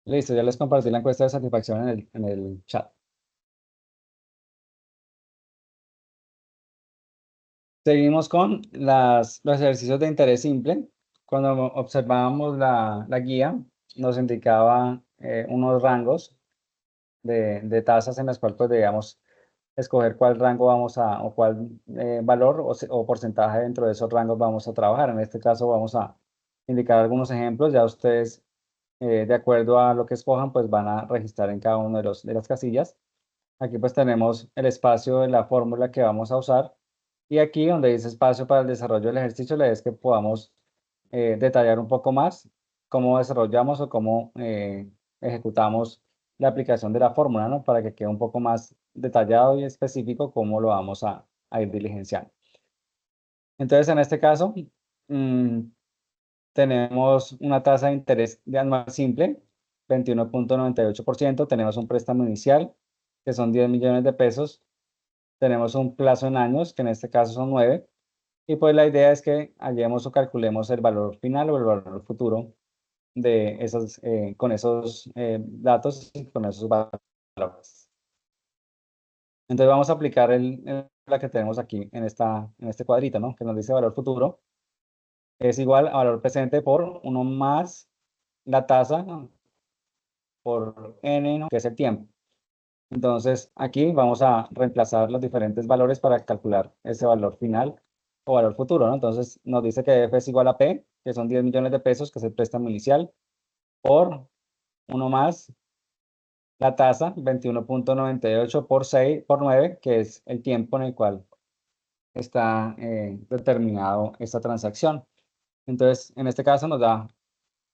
Listo, ya les compartí la encuesta de satisfacción en el chat. Seguimos con los ejercicios de interés simple. Cuando observábamos la guía, nos indicaba unos rangos de tasas en las cuales pues, debíamos escoger cuál rango vamos a, o cuál valor o porcentaje dentro de esos rangos vamos a trabajar. En este caso vamos a indicar algunos ejemplos. Ya ustedes, de acuerdo a lo que escojan, pues van a registrar en cada uno de las casillas. Aquí pues tenemos el espacio de la fórmula que vamos a usar. Y aquí donde dice espacio para el desarrollo del ejercicio, la idea es que podamos detallar un poco más cómo desarrollamos o cómo ejecutamos la aplicación de la fórmula, ¿no? Para que quede un poco más detallado y específico cómo lo vamos a ir diligenciando. Entonces, en este caso, mm, tenemos una tasa de interés de anual simple, 21.98%. Tenemos un préstamo inicial, que son 10 millones de pesos. Tenemos un plazo en años, que en este caso son 9. Y pues la idea es que hallemos o calculemos el valor final o el valor futuro de esos, con esos datos y con esos valores. Entonces vamos a aplicar la que tenemos aquí en este cuadrito, ¿no? Que nos dice valor futuro es igual a valor presente por 1 más la tasa por n, ¿no? Que es el tiempo. Entonces aquí vamos a reemplazar los diferentes valores para calcular ese valor final o valor futuro, ¿no? Entonces nos dice que F es igual a P, que son 10 millones de pesos, que es el préstamo inicial, por 1 más la tasa, 21.98 por 6, por 9, que es el tiempo en el cual está determinado esta transacción. Entonces, en este caso nos da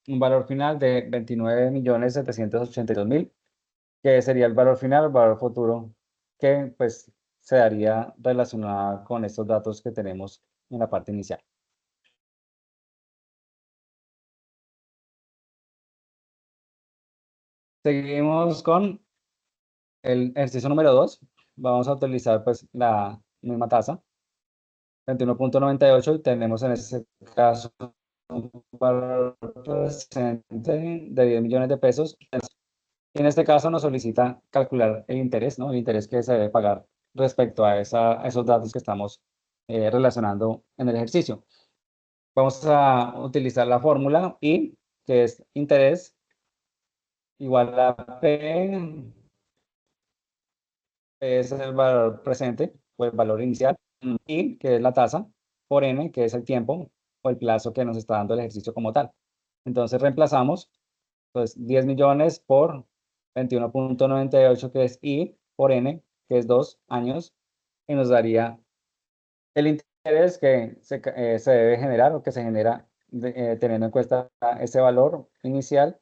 un valor final de 29.782.000, que sería el valor final, el valor futuro, que pues se daría relacionado con estos datos que tenemos en la parte inicial. Seguimos con el ejercicio número 2. Vamos a utilizar pues la misma tasa, 21.98, y tenemos en este caso un valor presente de 10 millones de pesos. Y en este caso nos solicita calcular el interés, ¿no? El interés que se debe pagar respecto a esos datos que estamos relacionando en el ejercicio. Vamos a utilizar la fórmula I, que es interés igual a P, es el valor presente o el valor inicial, I, que es la tasa, por N, que es el tiempo o el plazo que nos está dando el ejercicio como tal. Entonces reemplazamos, pues 10 millones por 21.98, que es I, por N, que es 2 años, y nos daría el interés que se debe generar o que se genera teniendo en cuenta ese valor inicial,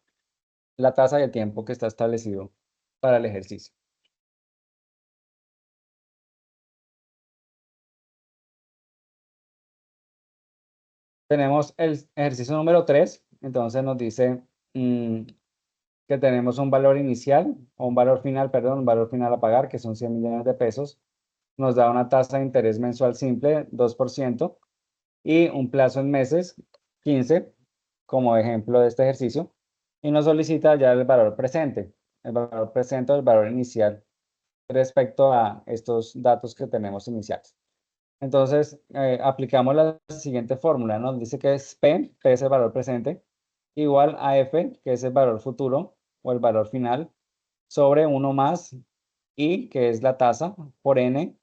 la tasa y el tiempo que está establecido para el ejercicio. Tenemos el ejercicio número 3, entonces nos dice que tenemos un valor inicial, o un valor final, perdón, un valor final a pagar, que son 100 millones de pesos. Nos da una tasa de interés mensual simple, 2%, y un plazo en meses, 15, como ejemplo de este ejercicio, y nos solicita ya el valor presente o el valor inicial respecto a estos datos que tenemos iniciales. Entonces, aplicamos la siguiente fórmula, ¿no? Dice que es P es el valor presente, igual a F, que es el valor futuro o el valor final, sobre 1 más I, que es la tasa, por N,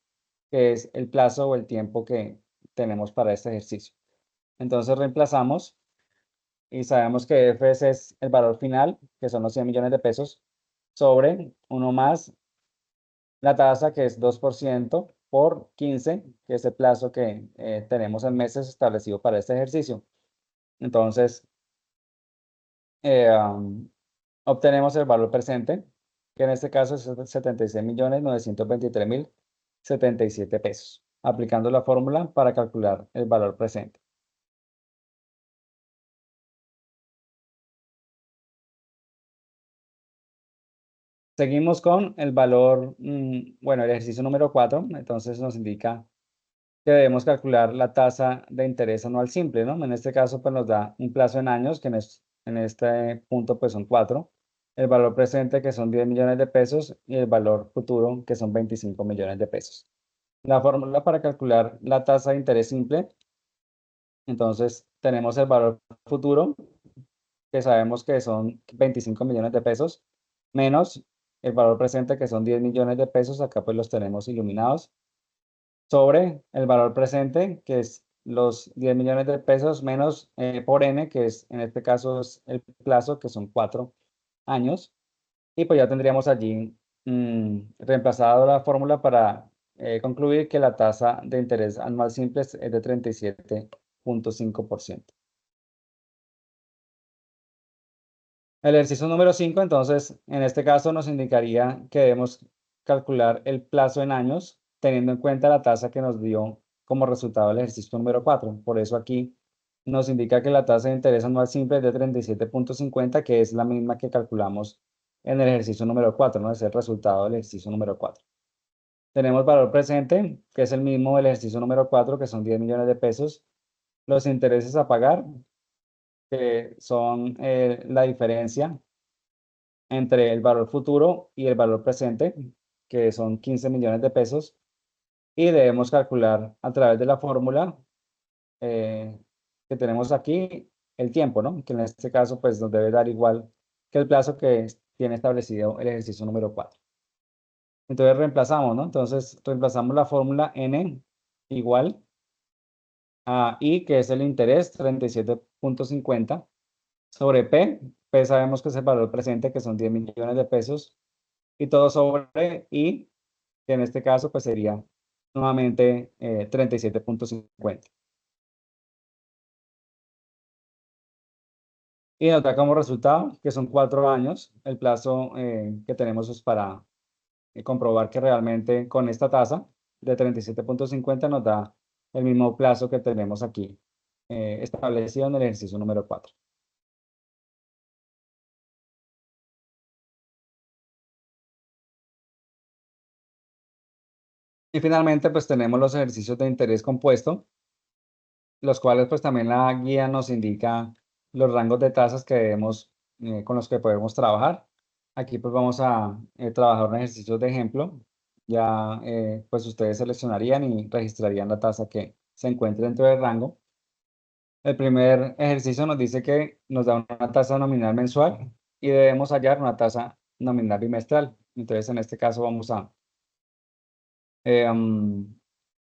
que es el plazo o el tiempo que tenemos para este ejercicio. Entonces reemplazamos y sabemos que F es el valor final, que son los 100 millones de pesos, sobre 1 más la tasa, que es 2% por 15, que es el plazo que tenemos en meses establecido para este ejercicio. Entonces, obtenemos el valor presente, que en este caso es 76.923.077 pesos, aplicando la fórmula para calcular el valor presente. Seguimos con el valor, bueno, el ejercicio número 4, entonces nos indica que debemos calcular la tasa de interés anual simple, ¿no? En este caso, pues nos da un plazo en años, que en este punto, pues son 4, el valor presente, que son 10 millones de pesos, y el valor futuro, que son 25 millones de pesos. La fórmula para calcular la tasa de interés simple, entonces tenemos el valor futuro, que sabemos que son 25 millones de pesos, menos el valor presente, que son 10 millones de pesos, acá pues los tenemos iluminados, sobre el valor presente, que es los 10 millones de pesos, menos por N, que es en este caso es el plazo, que son 4 años. Y pues ya tendríamos allí reemplazado la fórmula para concluir que la tasa de interés anual simple es de 37.5%. El ejercicio número 5, entonces, en este caso nos indicaría que debemos calcular el plazo en años, teniendo en cuenta la tasa que nos dio como resultado el ejercicio número 4. Por eso aquí nos indica que la tasa de interés anual simple es de 37.50, que es la misma que calculamos en el ejercicio número 4, ¿no? Es el resultado del ejercicio número 4. Tenemos valor presente, que es el mismo del ejercicio número 4, que son 10 millones de pesos. Los intereses a pagar, que son la diferencia entre el valor futuro y el valor presente, que son 15 millones de pesos, y debemos calcular a través de la fórmula eh, que tenemos aquí el tiempo, ¿no? Que en este caso pues nos debe dar igual que el plazo que tiene establecido el ejercicio número 4. Entonces reemplazamos, ¿no? Entonces reemplazamos la fórmula n igual a I, que es el interés, 37.50, sobre P sabemos que es el valor presente, que son 10 millones de pesos, y todo sobre I, que en este caso pues sería nuevamente 37.50. Y nos da como resultado que son 4 años el plazo que tenemos es para comprobar que realmente con esta tasa de 37.50 nos da el mismo plazo que tenemos aquí establecido en el ejercicio número 4. Y finalmente pues tenemos los ejercicios de interés compuesto, los cuales pues también la guía nos indica los rangos de tasas que debemos, con los que podemos trabajar. Aquí pues vamos a trabajar un ejercicio de ejemplo. Ya pues ustedes seleccionarían y registrarían la tasa que se encuentre dentro del rango. El primer ejercicio nos dice que nos da una tasa nominal mensual y debemos hallar una tasa nominal bimestral. Entonces en este caso vamos a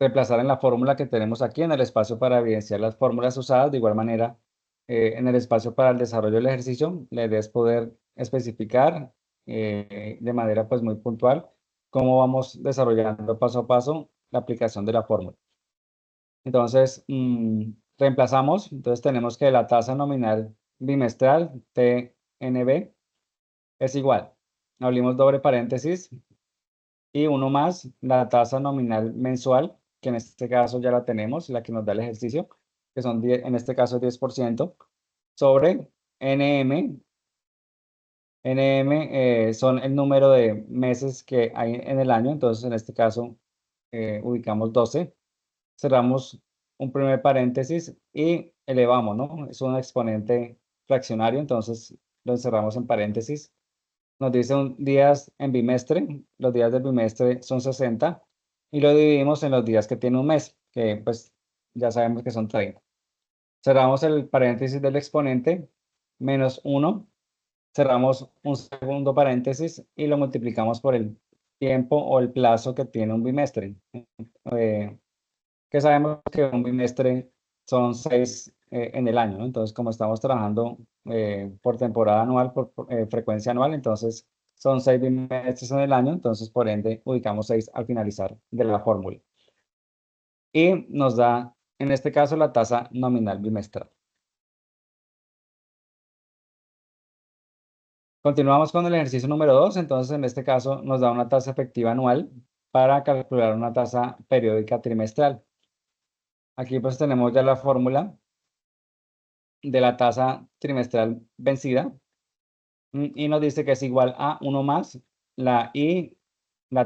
reemplazar en la fórmula que tenemos aquí en el espacio para evidenciar las fórmulas usadas. De igual manera, en el espacio para el desarrollo del ejercicio, la idea es poder especificar de manera pues muy puntual cómo vamos desarrollando paso a paso la aplicación de la fórmula. Entonces, reemplazamos, entonces tenemos que la tasa nominal bimestral, TNB, es igual. Abrimos doble paréntesis y uno más la tasa nominal mensual, que en este caso ya la tenemos, la que nos da el ejercicio, que son 10, en este caso 10%, sobre NM. NM son el número de meses que hay en el año, entonces en este caso ubicamos 12. Cerramos un primer paréntesis y elevamos, ¿no? Es un exponente fraccionario, entonces lo encerramos en paréntesis. Nos dice días en bimestre, los días del bimestre son 60 y lo dividimos en los días que tiene un mes. que pues ya sabemos que son 30. Cerramos el paréntesis del exponente, menos 1. Cerramos un segundo paréntesis y lo multiplicamos por el tiempo o el plazo que tiene un bimestre. Que sabemos que un bimestre son 6 en el año, ¿no? Entonces, como estamos trabajando por temporada anual, por frecuencia anual, entonces son 6 bimestres en el año, entonces por ende ubicamos 6 al finalizar de la fórmula. Y nos da, en este caso, la tasa nominal bimestral. Continuamos con el ejercicio número 2, entonces en este caso nos da una tasa efectiva anual para calcular una tasa periódica trimestral. Aquí pues tenemos ya la fórmula de la tasa trimestral vencida y nos dice que es igual a 1 más la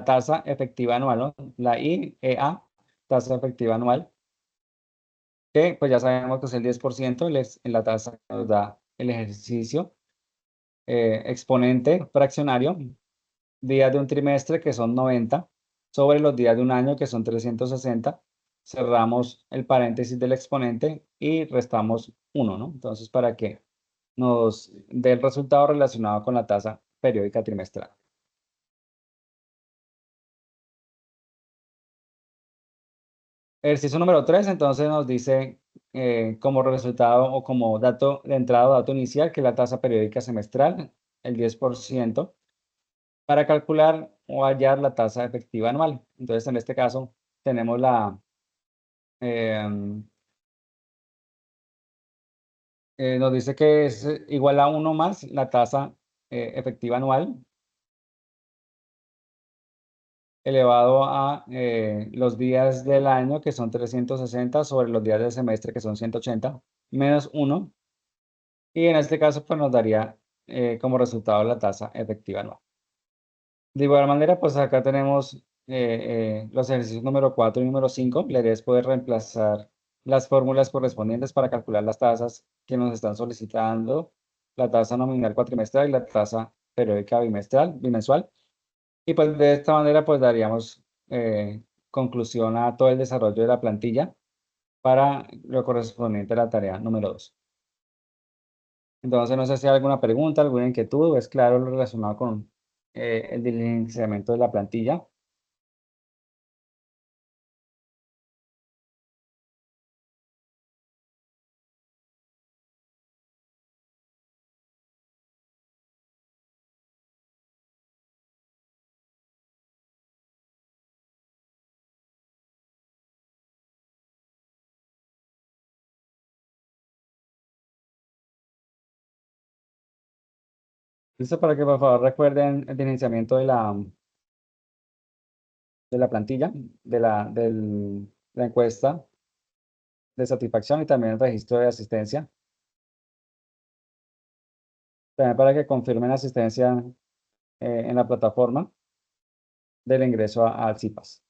tasa efectiva anual, ¿no? La IEA, tasa efectiva anual, que pues ya sabemos que es el 10%, en la tasa que nos da el ejercicio, exponente fraccionario, días de un trimestre que son 90, sobre los días de un año que son 360, cerramos el paréntesis del exponente y restamos 1, ¿no? Entonces, para que nos dé el resultado relacionado con la tasa periódica trimestral. Ejercicio número 3, entonces nos dice como resultado o como dato de entrada o dato inicial que la tasa periódica semestral, el 10%, para calcular o hallar la tasa efectiva anual. Entonces, en este caso, tenemos em, nos dice que es igual a 1 más la tasa efectiva anual elevado a los días del año, que son 360, sobre los días del semestre, que son 180, menos 1. Y en este caso, pues nos daría como resultado la tasa efectiva anual. De igual manera, pues acá tenemos los ejercicios número 4 y número 5. La idea es poder reemplazar las fórmulas correspondientes para calcular las tasas que nos están solicitando, la tasa nominal cuatrimestral y la tasa periódica bimensual. Y pues de esta manera pues daríamos conclusión a todo el desarrollo de la plantilla para lo correspondiente a la tarea número 2. Entonces no sé si hay alguna pregunta, alguna inquietud, es claro lo relacionado con el diligenciamiento de la plantilla. Listo, para que por favor recuerden el diligenciamiento de la plantilla, la encuesta de satisfacción y también el registro de asistencia. También para que confirmen asistencia en la plataforma del ingreso al CIPAS.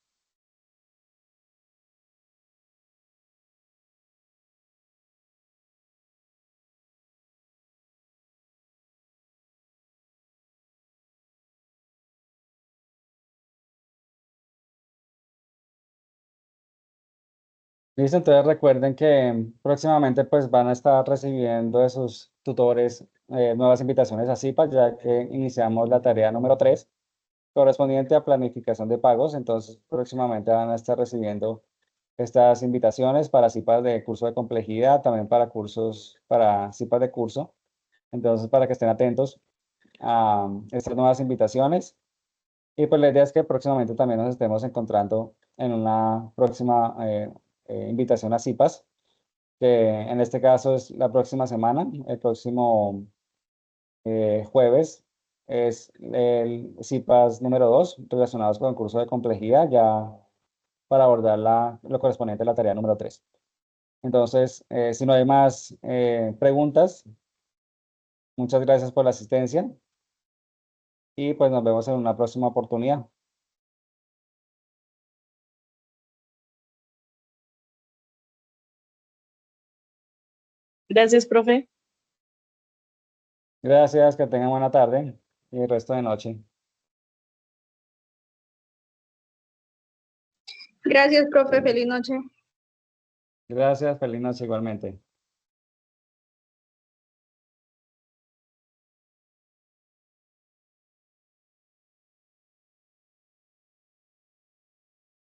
Listo, entonces recuerden que próximamente pues van a estar recibiendo de sus tutores nuevas invitaciones a CIPAS, ya que iniciamos la tarea número 3 correspondiente a planificación de pagos. Entonces próximamente van a estar recibiendo estas invitaciones para CIPAS de curso de complejidad, también para cursos, para CIPAS de curso. Entonces, para que estén atentos a estas nuevas invitaciones. Y pues la idea es que próximamente también nos estemos encontrando en una próxima invitación a CIPAS, que en este caso es la próxima semana, el próximo jueves es el CIPAS número 2, relacionados con el curso de complejidad, ya para abordar lo correspondiente a la tarea número 3. Entonces, si no hay más preguntas, muchas gracias por la asistencia y pues nos vemos en una próxima oportunidad. Gracias, profe. Gracias, que tengan buena tarde y el resto de noche. Gracias, profe. Feliz noche. Gracias, feliz noche igualmente.